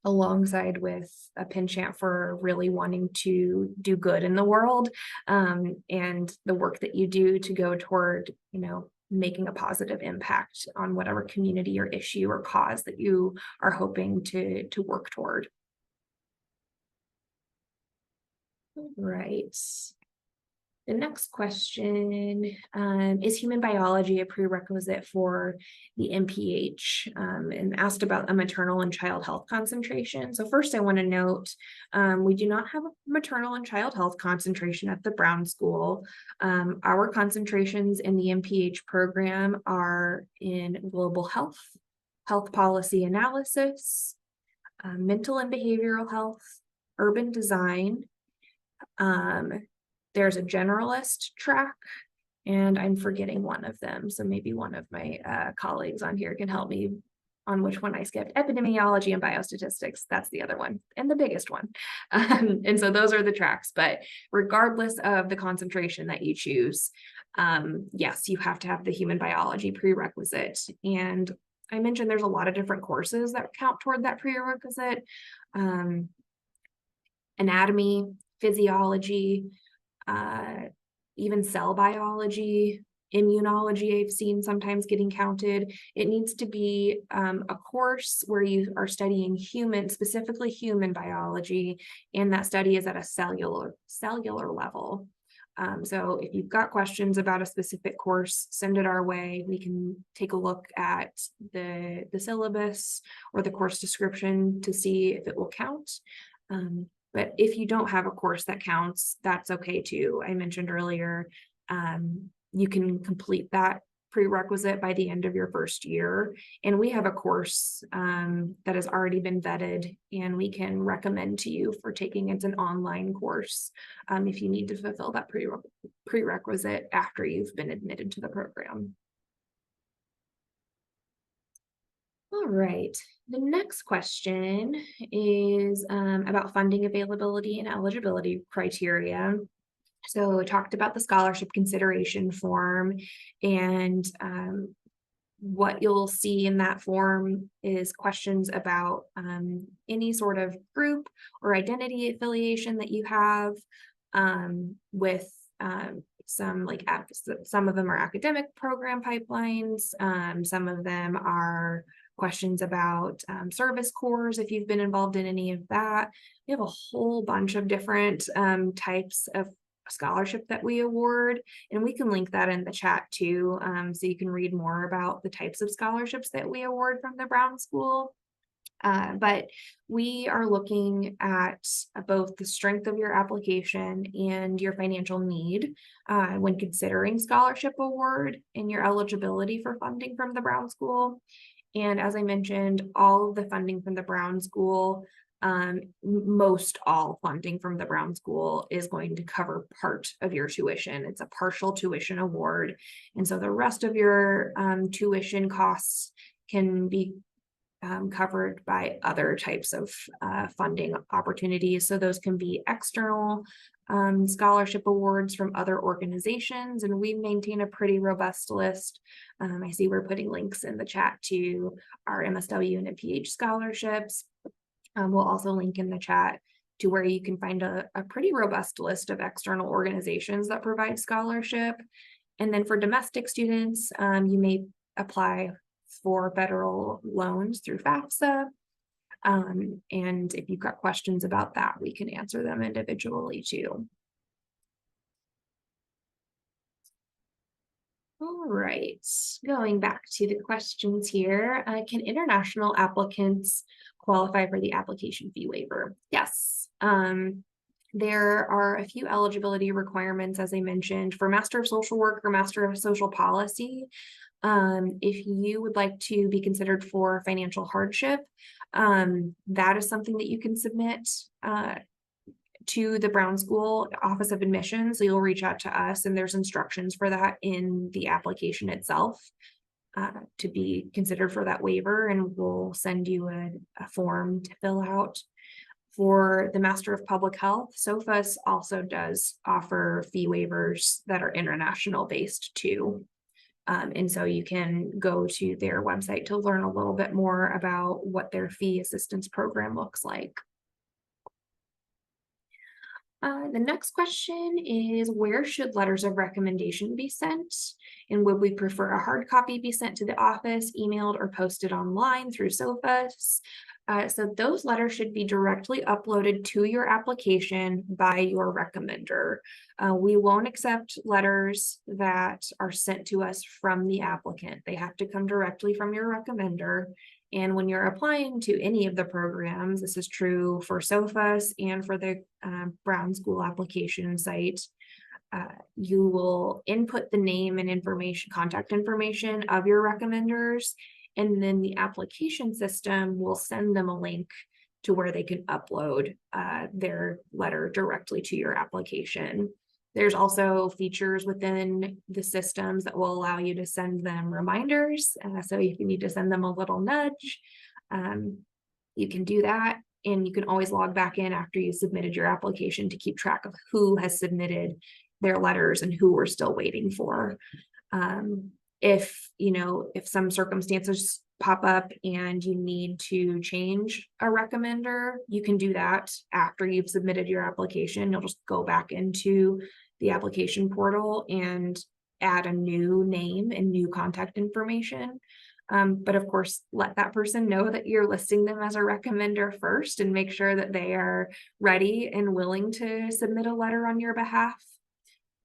Speaker 1: alongside with a penchant for really wanting to do good in the world, and the work that you do to go toward, making a positive impact on whatever community or issue or cause that you are hoping to work toward. Right. The next question, is human biology a prerequisite for the MPH, and asked about a maternal and child health concentration. So first I want to note, we do not have a maternal and child health concentration at the Brown School. Our concentrations in the MPH program are in global health, health policy analysis, mental and behavioral health, urban design. There's a generalist track, and I'm forgetting one of them. So maybe one of my colleagues on here can help me on which one I skipped. Epidemiology and biostatistics, that's the other one, and the biggest one. And so those are the tracks, but regardless of the concentration that you choose, yes, you have to have the human biology prerequisite. And I mentioned there's a lot of different courses that count toward that prerequisite. Anatomy, physiology, even cell biology, immunology, I've seen sometimes getting counted. It needs to be a course where you are studying specifically human biology, and that study is at a cellular level. So if you've got questions about a specific course, send it our way. We can take a look at the syllabus or the course description to see if it will count. But if you don't have a course that counts, that's okay too. I mentioned earlier, you can complete that prerequisite by the end of your first year. And we have a course that has already been vetted, and we can recommend to you for taking. It's an online course if you need to fulfill that prerequisite after you've been admitted to the program. All right, the next question is about funding availability and eligibility criteria. So we talked about the scholarship consideration form, and what you'll see in that form is questions about any sort of group or identity affiliation that you have with some of them are academic program pipelines. Some of them are questions about service corps, if you've been involved in any of that. We have a whole bunch of different types of scholarship that we award, and we can link that in the chat too, so you can read more about the types of scholarships that we award from the Brown School. But we are looking at both the strength of your application and your financial need when considering scholarship award and your eligibility for funding from the Brown School. And as I mentioned, all of the funding from the Brown School, most all funding from the Brown School is going to cover part of your tuition. It's a partial tuition award. And so the rest of your tuition costs can be covered by other types of funding opportunities. So those can be external scholarship awards from other organizations, and we maintain a pretty robust list. I see we're putting links in the chat to our MSW and MPH scholarships. We'll also link in the chat to where you can find a pretty robust list of external organizations that provide scholarship. And then for domestic students, you may apply for federal loans through FAFSA. And if you've got questions about that, we can answer them individually too. All right, going back to the questions here, can international applicants qualify for the application fee waiver? Yes. There are a few eligibility requirements, as I mentioned, for Master of Social Work or Master of Social Policy. If you would like to be considered for financial hardship, that is something that you can submit to the Brown School Office of Admissions. So you'll reach out to us, and there's instructions for that in the application itself to be considered for that waiver, and we'll send you a form to fill out. For the Master of Public Health, SOFAS also does offer fee waivers that are international based too. And so you can go to their website to learn a little bit more about what their fee assistance program looks like. The next question is, where should letters of recommendation be sent? And would we prefer a hard copy be sent to the office, emailed, or posted online through SOFAS? So those letters should be directly uploaded to your application by your recommender. We won't accept letters that are sent to us from the applicant. They have to come directly from your recommender. And when you're applying to any of the programs, this is true for SOFAS and for the Brown School application site, you will input the name and information, contact information of your recommenders, and then the application system will send them a link to where they can upload their letter directly to your application. There's also features within the systems that will allow you to send them reminders. So if you need to send them a little nudge, you can do that. And you can always log back in after you submitted your application to keep track of who has submitted their letters and who we're still waiting for. If some circumstances pop up and you need to change a recommender, you can do that after you've submitted your application. You'll just go back into the application portal and add a new name and new contact information. But of course, let that person know that you're listing them as a recommender first, and make sure that they are ready and willing to submit a letter on your behalf.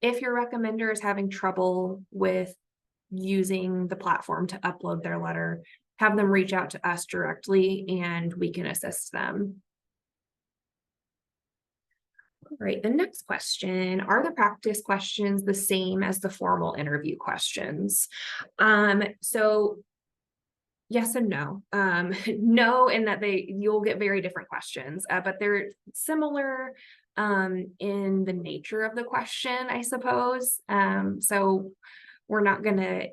Speaker 1: If your recommender is having trouble with using the platform to upload their letter, have them reach out to us directly and we can assist them. All right, the next question, are the practice questions the same as the formal interview questions? So yes and no. No, in that you'll get very different questions, but they're similar in the nature of the question, I suppose. So we're not going to,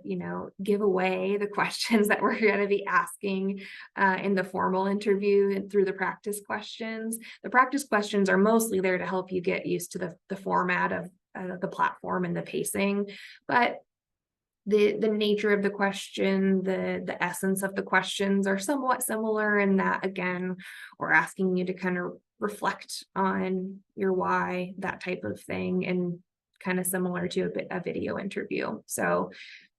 Speaker 1: give away the questions that we're going to be asking in the formal interview and through the practice questions. The practice questions are mostly there to help you get used to the format of the platform and the pacing, but the nature of the question, the essence of the questions are somewhat similar in that, again, we're asking you to kind of reflect on your why, that type of thing, and kind of similar to a video interview. So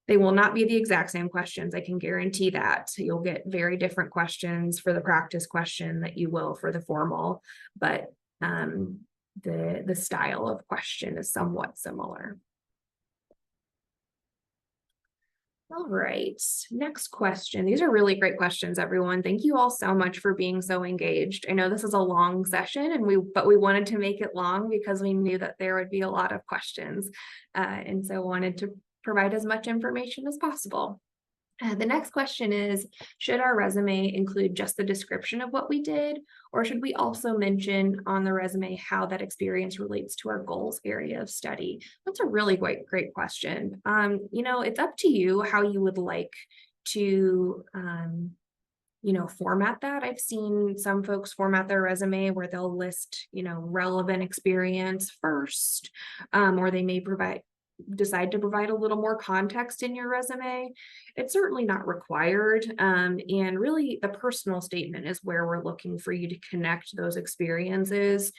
Speaker 1: they will not be the exact same questions. I can guarantee that. You'll get very different questions for the practice question that you will for the formal, but the style of question is somewhat similar. All right, next question. These are really great questions, everyone. Thank you all so much for being so engaged. I know this is a long session, but we wanted to make it long because we knew that there would be a lot of questions, and so wanted to provide as much information as possible. The next question is, should our resume include just the description of what we did, or should we also mention on the resume how that experience relates to our goals area of study? That's a really great question. It's up to you how you would like to, format that. I've seen some folks format their resume where they'll list, relevant experience first, or they may decide to provide a little more context in your resume. It's certainly not required. And really the personal statement is where we're looking for you to connect those experiences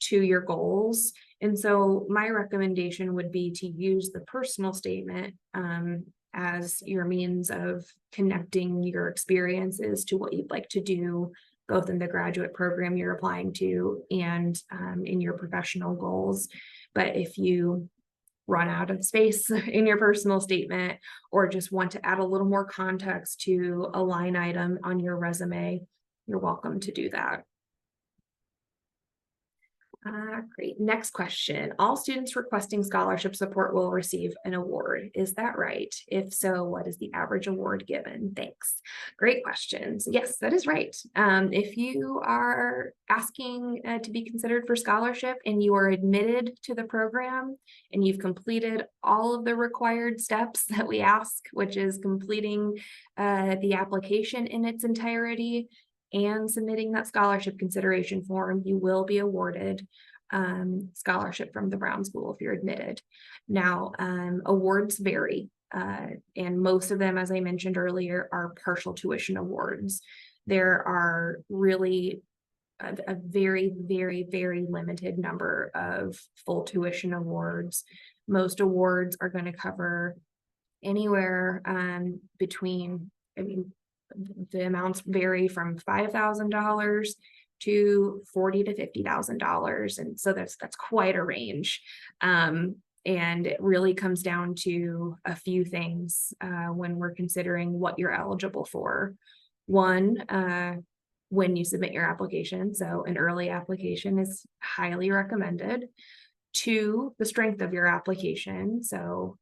Speaker 1: to your goals. And so my recommendation would be to use the personal statement as your means of connecting your experiences to what you'd like to do, both in the graduate program you're applying to and in your professional goals. But if you run out of space in your personal statement, or just want to add a little more context to a line item on your resume, you're welcome to do that. Great. Next question. All students requesting scholarship support will receive an award. Is that right? If so, what is the average award given? Thanks. Great questions. Yes, that is right. If you are asking to be considered for scholarship and you are admitted to the program and you've completed all of the required steps that we ask, which is completing the application in its entirety, and submitting that scholarship consideration form, you will be awarded scholarship from the Brown School if you're admitted. Now, awards vary, and most of them, as I mentioned earlier, are partial tuition awards. There are really a very, very, very limited number of full tuition awards. Most awards are going to cover anywhere between, I mean, the amounts vary from $5,000 to $40,000 to $50,000, and so that's quite a range. And it really comes down to a few things when we're considering what you're eligible for. One, when you submit your application, so an early application is highly recommended. Two, the strength of your application. So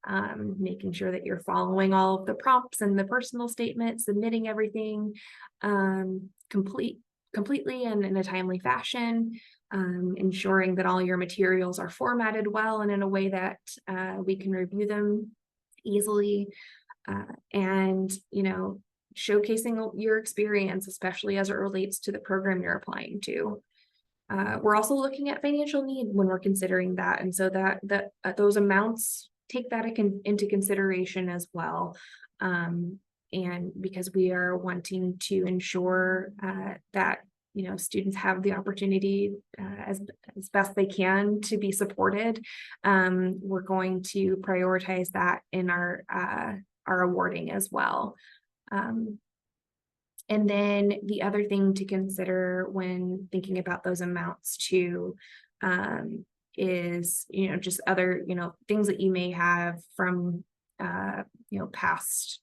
Speaker 1: making sure that you're following all of the prompts and the personal statement, submitting everything completely and in a timely fashion, ensuring that all your materials are formatted well and in a way that we can review them easily, and, you know, showcasing your experience, especially as it relates to the program you're applying to. We're also looking at financial need when we're considering that, and so that those amounts take that into consideration as well. And because we are wanting to ensure that, you know, students have the opportunity as best they can to be supported, we're going to prioritize that in our awarding as well. And then the other thing to consider when thinking about those amounts too is, you know, just other, you know, things that you may have from, you know, past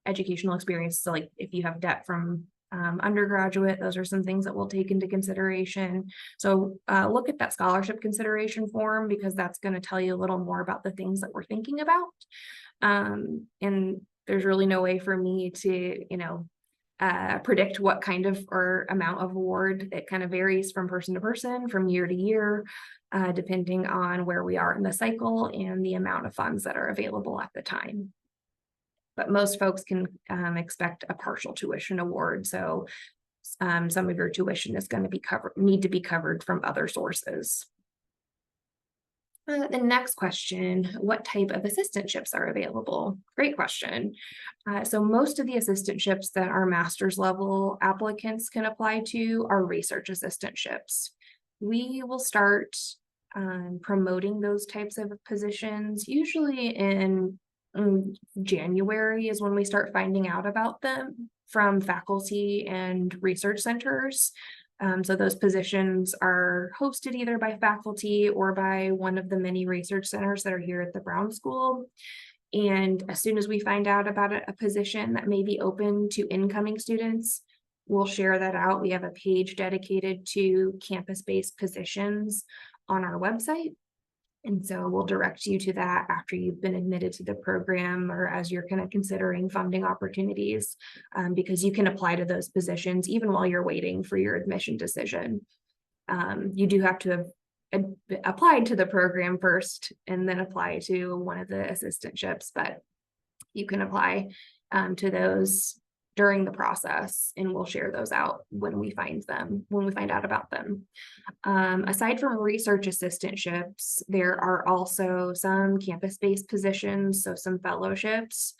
Speaker 1: educational experience. So like if you have debt from undergraduate, those are some things that we'll take into consideration. So look at that scholarship consideration form, because that's going to tell you a little more about the things that we're thinking about. And there's really no way for me to, you know, predict what kind of or amount of award. It kind of varies from person to person, from year to year, depending on where we are in the cycle and the amount of funds that are available at the time. But most folks can expect a partial tuition award. So some of your tuition is going to need to be covered from other sources. The next question, what type of assistantships are available? Great question. So most of the assistantships that our master's level applicants can apply to are research assistantships. We will start promoting those types of positions usually in January is when we start finding out about them from faculty and research centers. So those positions are hosted either by faculty or by one of the many research centers that are here at the Brown School. And as soon as we find out about a position that may be open to incoming students, we'll share that out. We have a page dedicated to campus-based positions on our website. And so we'll direct you to that after you've been admitted to the program or as you're kind of considering funding opportunities, because you can apply to those positions even while you're waiting for your admission decision. You do have to have applied to the program first and then apply to one of the assistantships, but you can apply to those during the process, and we'll share those out when we find out about them. Aside from research assistantships, there are also some campus-based positions, so some fellowships.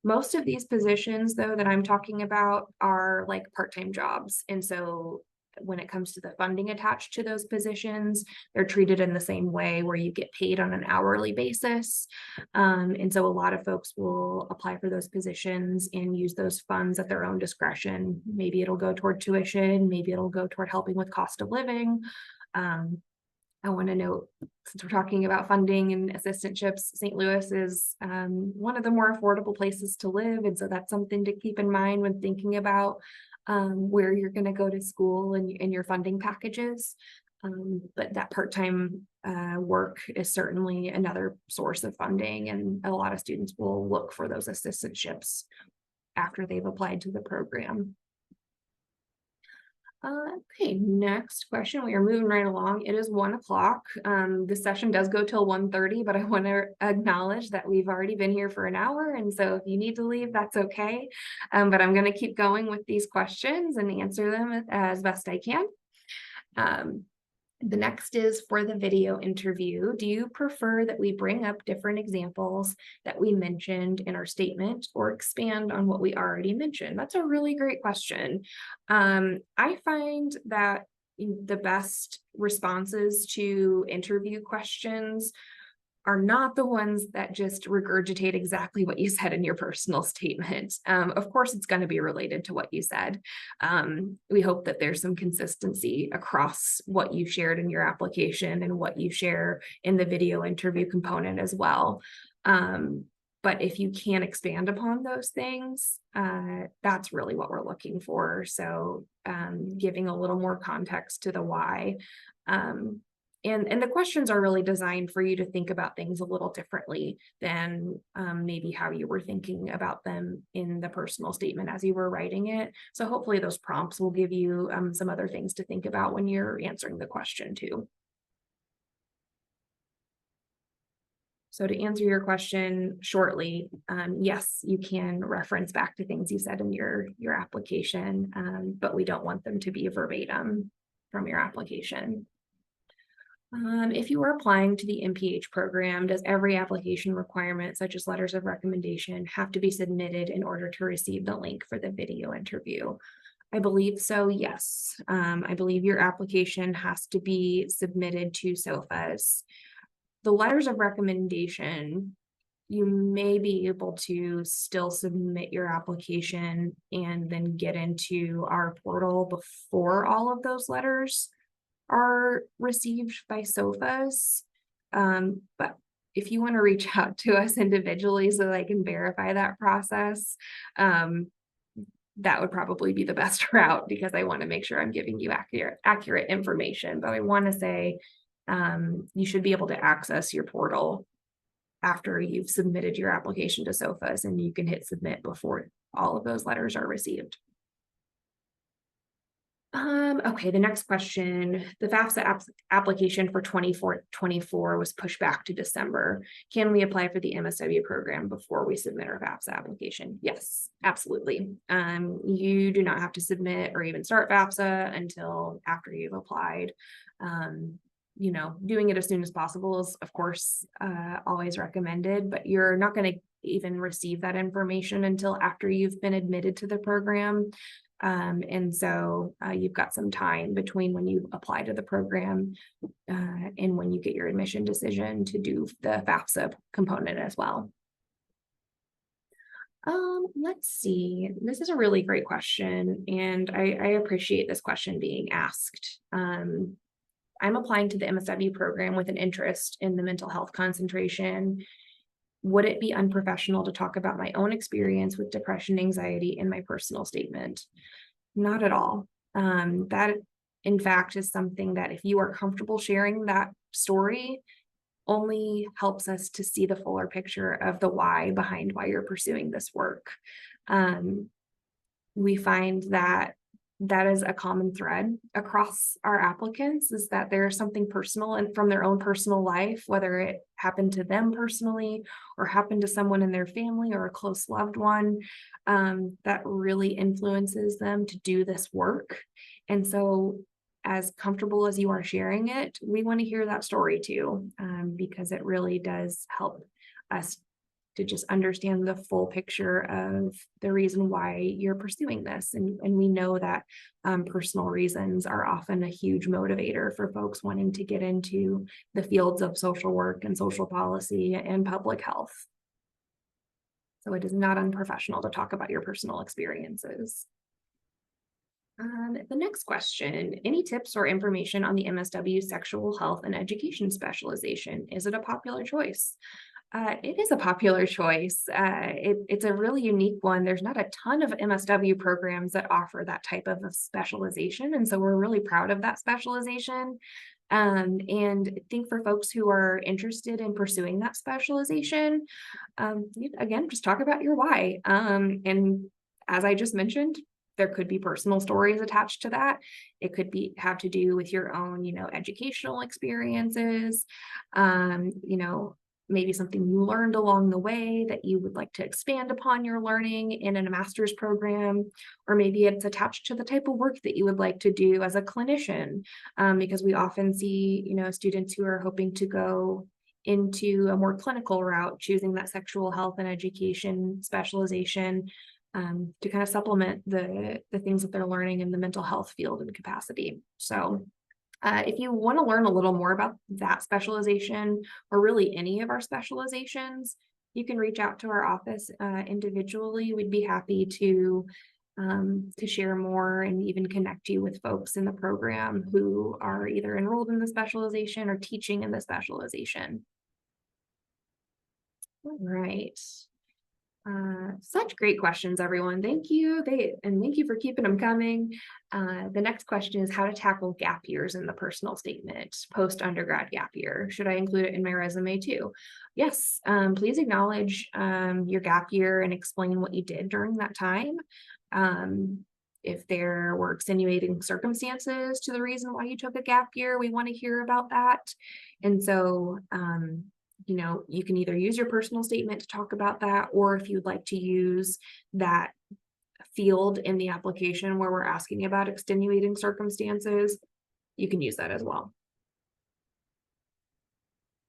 Speaker 1: Most of these positions, though, that I'm talking about are like part-time jobs. And so when it comes to the funding attached to those positions, they're treated in the same way where you get paid on an hourly basis. And so a lot of folks will apply for those positions and use those funds at their own discretion. Maybe it'll go toward tuition, maybe it'll go toward helping with cost of living. I want to note, since we're talking about funding and assistantships, St. Louis is one of the more affordable places to live. And so that's something to keep in mind when thinking about where you're going to go to school and your funding packages. But that part-time work is certainly another source of funding, and a lot of students will look for those assistantships after they've applied to the program. Okay, next question. We are moving right along. It is 1 o'clock. This session does go till 1:30, but I want to acknowledge that we've already been here for an hour. And so if you need to leave, that's okay. But I'm going to keep going with these questions and answer them as best I can. The next is for the video interview. Do you prefer that we bring up different examples that we mentioned in our statement or expand on what we already mentioned? That's a really great question. I find that the best responses to interview questions are not the ones that just regurgitate exactly what you said in your personal statement. Of course, it's going to be related to what you said. We hope that there's some consistency across what you shared in your application and what you share in the video interview component as well. But if you can expand upon those things, that's really what we're looking for. So giving a little more context to the why. And the questions are really designed for you to think about things a little differently than maybe how you were thinking about them in the personal statement as you were writing it. So hopefully those prompts will give you some other things to think about when you're answering the question too. So to answer your question shortly, yes, you can reference back to things you said in your application, but we don't want them to be verbatim from your application. If you are applying to the MPH program, does every application requirement, such as letters of recommendation, have to be submitted in order to receive the link for the video interview? I believe so, yes. I believe your application has to be submitted to SOFAs. The letters of recommendation, you may be able to still submit your application and then get into our portal before all of those letters are received by SOFAs. But if you want to reach out to us individually so that I can verify that process, that would probably be the best route, because I want to make sure I'm giving you accurate information. But I want to say you should be able to access your portal after you've submitted your application to SOFAs, and you can hit submit before all of those letters are received. Okay, the next question. The FAFSA application for 24 was pushed back to December. Can we apply for the MSW program before we submit our FAFSA application? Yes, absolutely. You do not have to submit or even start FAFSA until after you've applied. Doing it as soon as possible is, of course, always recommended, but you're not going to even receive that information until after you've been admitted to the program. And so you've got some time between when you apply to the program and when you get your admission decision to do the FAFSA component as well. Let's see. This is a really great question, and I appreciate this question being asked. I'm applying to the MSW program with an interest in the mental health concentration. Would it be unprofessional to talk about my own experience with depression, anxiety in my personal statement? Not at all. That, in fact, is something that if you are comfortable sharing that story, only helps us to see the fuller picture of the why behind why you're pursuing this work. We find that is a common thread across our applicants, is that there's something personal and from their own personal life, whether it happened to them personally or happened to someone in their family or a close loved one, that really influences them to do this work. And so as comfortable as you are sharing it, we want to hear that story too, because it really does help us to just understand the full picture of the reason why you're pursuing this. And we know that personal reasons are often a huge motivator for folks wanting to get into the fields of social work and social policy and public health. So it is not unprofessional to talk about your personal experiences. The next question, any tips or information on the MSW sexual health and education specialization? Is it a popular choice? It is a popular choice. It's a really unique one. There's not a ton of MSW programs that offer that type of a specialization, and so we're really proud of that specialization. And I think for folks who are interested in pursuing that specialization, again, just talk about your why. And as I just mentioned, there could be personal stories attached to that. It could have to do with your own, educational experiences, maybe something you learned along the way that you would like to expand upon your learning in a master's program, or maybe it's attached to the type of work that you would like to do as a clinician, because we often see, students who are hoping to go into a more clinical route, choosing that sexual health and education specialization, to kind of supplement the things that they're learning in the mental health field and capacity. So if you want to learn a little more about that specialization, or really any of our specializations, you can reach out to our office individually. We'd be happy to share more and even connect you with folks in the program who are either enrolled in the specialization or teaching in the specialization. All right. Such great questions, everyone. Thank you. Thank you for keeping them coming. The next question is how to tackle gap years in the personal statement, post-undergrad gap year. Should I include it in my resume too? Yes, please acknowledge your gap year and explain what you did during that time. If there were extenuating circumstances to the reason why you took a gap year, we want to hear about that. And so, you can either use your personal statement to talk about that, or if you'd like to use that field in the application where we're asking about extenuating circumstances, you can use that as well.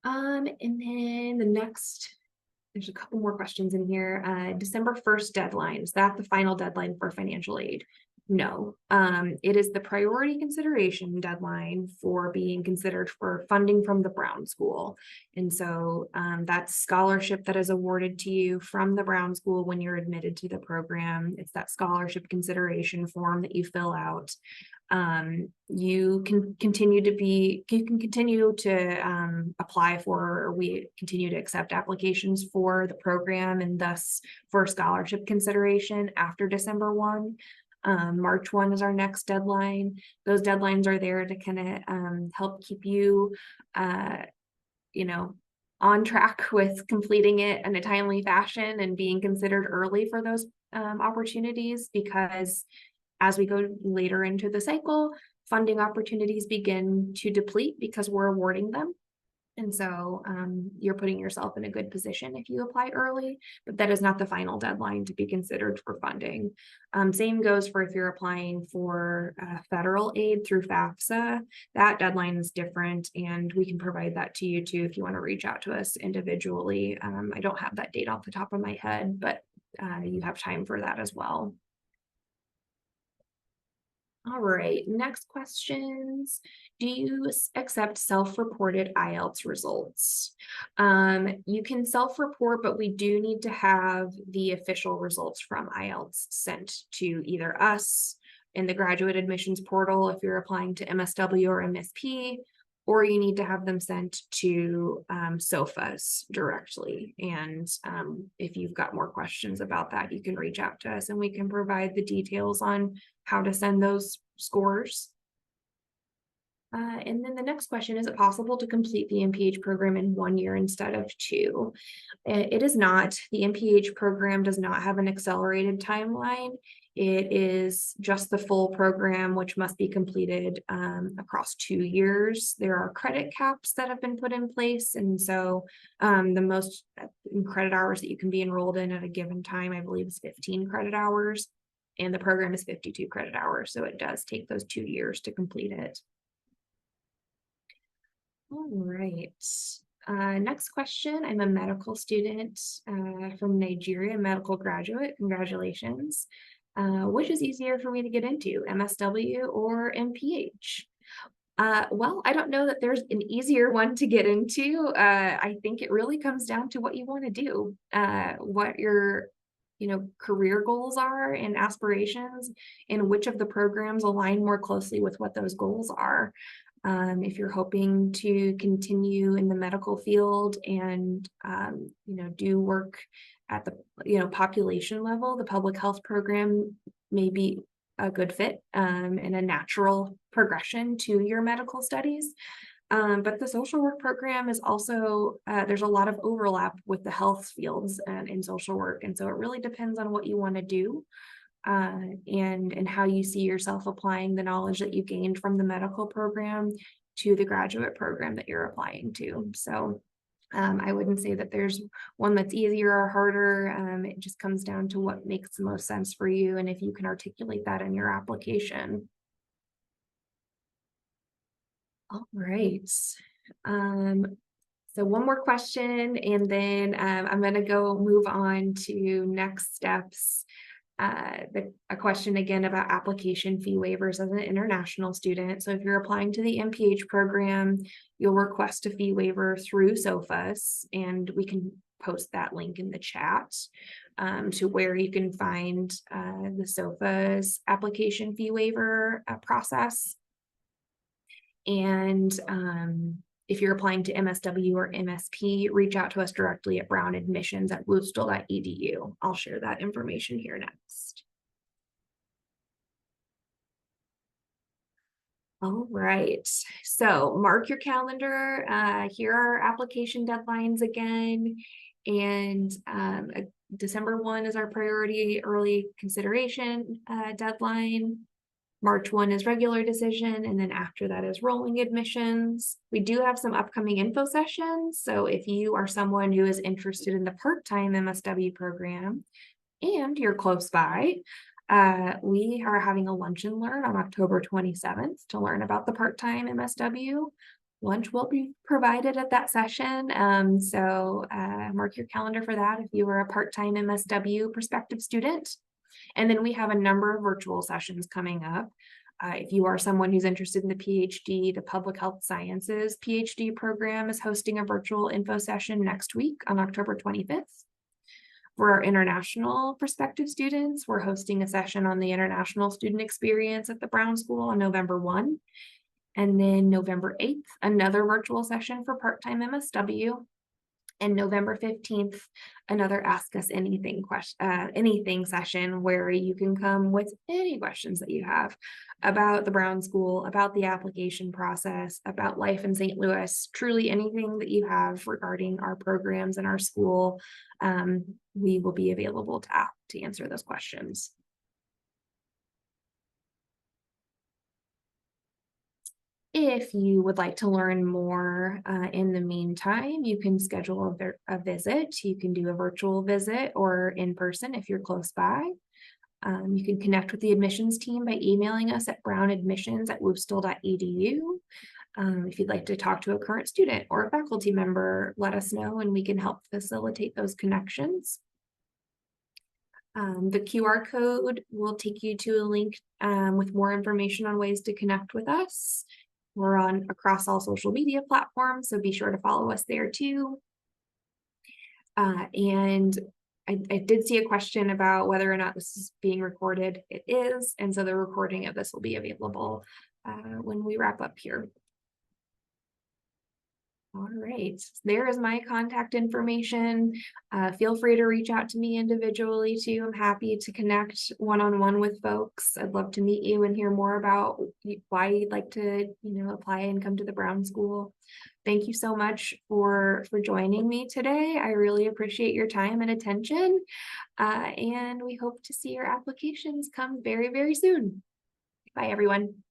Speaker 1: And then there's a couple more questions in here. December 1st deadline, is that the final deadline for financial aid? No, it is the priority consideration deadline for being considered for funding from the Brown School. And so that's scholarship that is awarded to you from the Brown School when you're admitted to the program. It's that scholarship consideration form that you fill out. You can continue to apply for, or we continue to accept applications for the program and thus for scholarship consideration after December 1. March 1 is our next deadline. Those deadlines are there to kind of help keep you, on track with completing it in a timely fashion and being considered early for those opportunities, because as we go later into the cycle, funding opportunities begin to deplete because we're awarding them. And so you're putting yourself in a good position if you apply early, but that is not the final deadline to be considered for funding. Same goes for if you're applying for federal aid through FAFSA. That deadline is different, and we can provide that to you too if you want to reach out to us individually. I don't have that date off the top of my head, but you have time for that as well. All right, next questions. Do you accept self-reported IELTS results? You can self-report, but we do need to have the official results from IELTS sent to either us in the graduate admissions portal if you're applying to MSW or MSP, or you need to have them sent to SOFAs directly. And if you've got more questions about that, you can reach out to us and we can provide the details on how to send those scores. And then the next question, is it possible to complete the MPH program in 1 year instead of 2? It is not. The MPH program does not have an accelerated timeline. It is just the full program, which must be completed across 2 years. There are credit caps that have been put in place. And so the most credit hours that you can be enrolled in at a given time, I believe, is 15 credit hours. And the program is 52 credit hours. So it does take those 2 years to complete it. All right. Next question. I'm a medical student from Nigeria, medical graduate. Congratulations. Which is easier for me to get into, MSW or MPH? Well, I don't know that there's an easier one to get into. I think it really comes down to what you want to do, what your career goals are and aspirations, and which of the programs align more closely with what those goals are. If you're hoping to continue in the medical field and, do work at the, population level, the public health program may be a good fit, and a natural progression to your medical studies. But the social work program is also, there's a lot of overlap with the health fields and in social work. And so it really depends on what you want to do, and how you see yourself applying the knowledge that you gained from the medical program to the graduate program that you're applying to. So I wouldn't say that there's one that's easier or harder. It just comes down to what makes the most sense for you and if you can articulate that in your application. All right. So one more question, and then I'm going to go move on to next steps. A question again about application fee waivers as an international student. So if you're applying to the MPH program, you'll request a fee waiver through SOFAS, and we can post that link in the chat to where you can find the SOFAS application fee waiver process. And if you're applying to MSW or MSP, reach out to us directly at brownadmissions@woodstool.edu. I'll share that information here next. All right, so mark your calendar. Here are application deadlines again. And December 1 is our priority early consideration deadline. March 1 is regular decision, and then after that is rolling admissions. We do have some upcoming info sessions. So if you are someone who is interested in the part-time MSW program and you're close by, we are having a lunch and learn on October 27th to learn about the part-time MSW. Lunch will be provided at that session. So mark your calendar for that if you are a part-time MSW prospective student. And then we have a number of virtual sessions coming up. If you are someone who's interested in the PhD, the Public Health Sciences PhD program is hosting a virtual info session next week on October 25th. For our international prospective students, we're hosting a session on the international student experience at the Brown School on November 1. And then November 8th, another virtual session for part-time MSW. And November 15th, another Ask Us Anything anything session where you can come with any questions that you have about the Brown School, about the application process, about life in St. Louis, truly anything that you have regarding our programs and our school. We will be available to answer those questions. If you would like to learn more in the meantime, you can schedule a visit. You can do a virtual visit or in person if you're close by. You can connect with the admissions team by emailing us at brownadmissions@woodstool.edu. If you'd like to talk to a current student or a faculty member, let us know and we can help facilitate those connections. The QR code will take you to a link with more information on ways to connect with us. We're on across all social media platforms, so be sure to follow us there too. And I did see a question about whether or not this is being recorded. It is, and so the recording of this will be available when we wrap up here. All right, there is my contact information. Feel free to reach out to me individually too. I'm happy to connect one-on-one with folks. I'd love to meet you and hear more about why you'd like to, apply and come to the Brown School. Thank you so much for joining me today. I really appreciate your time and attention. And we hope to see your applications come very, very soon. Bye, everyone.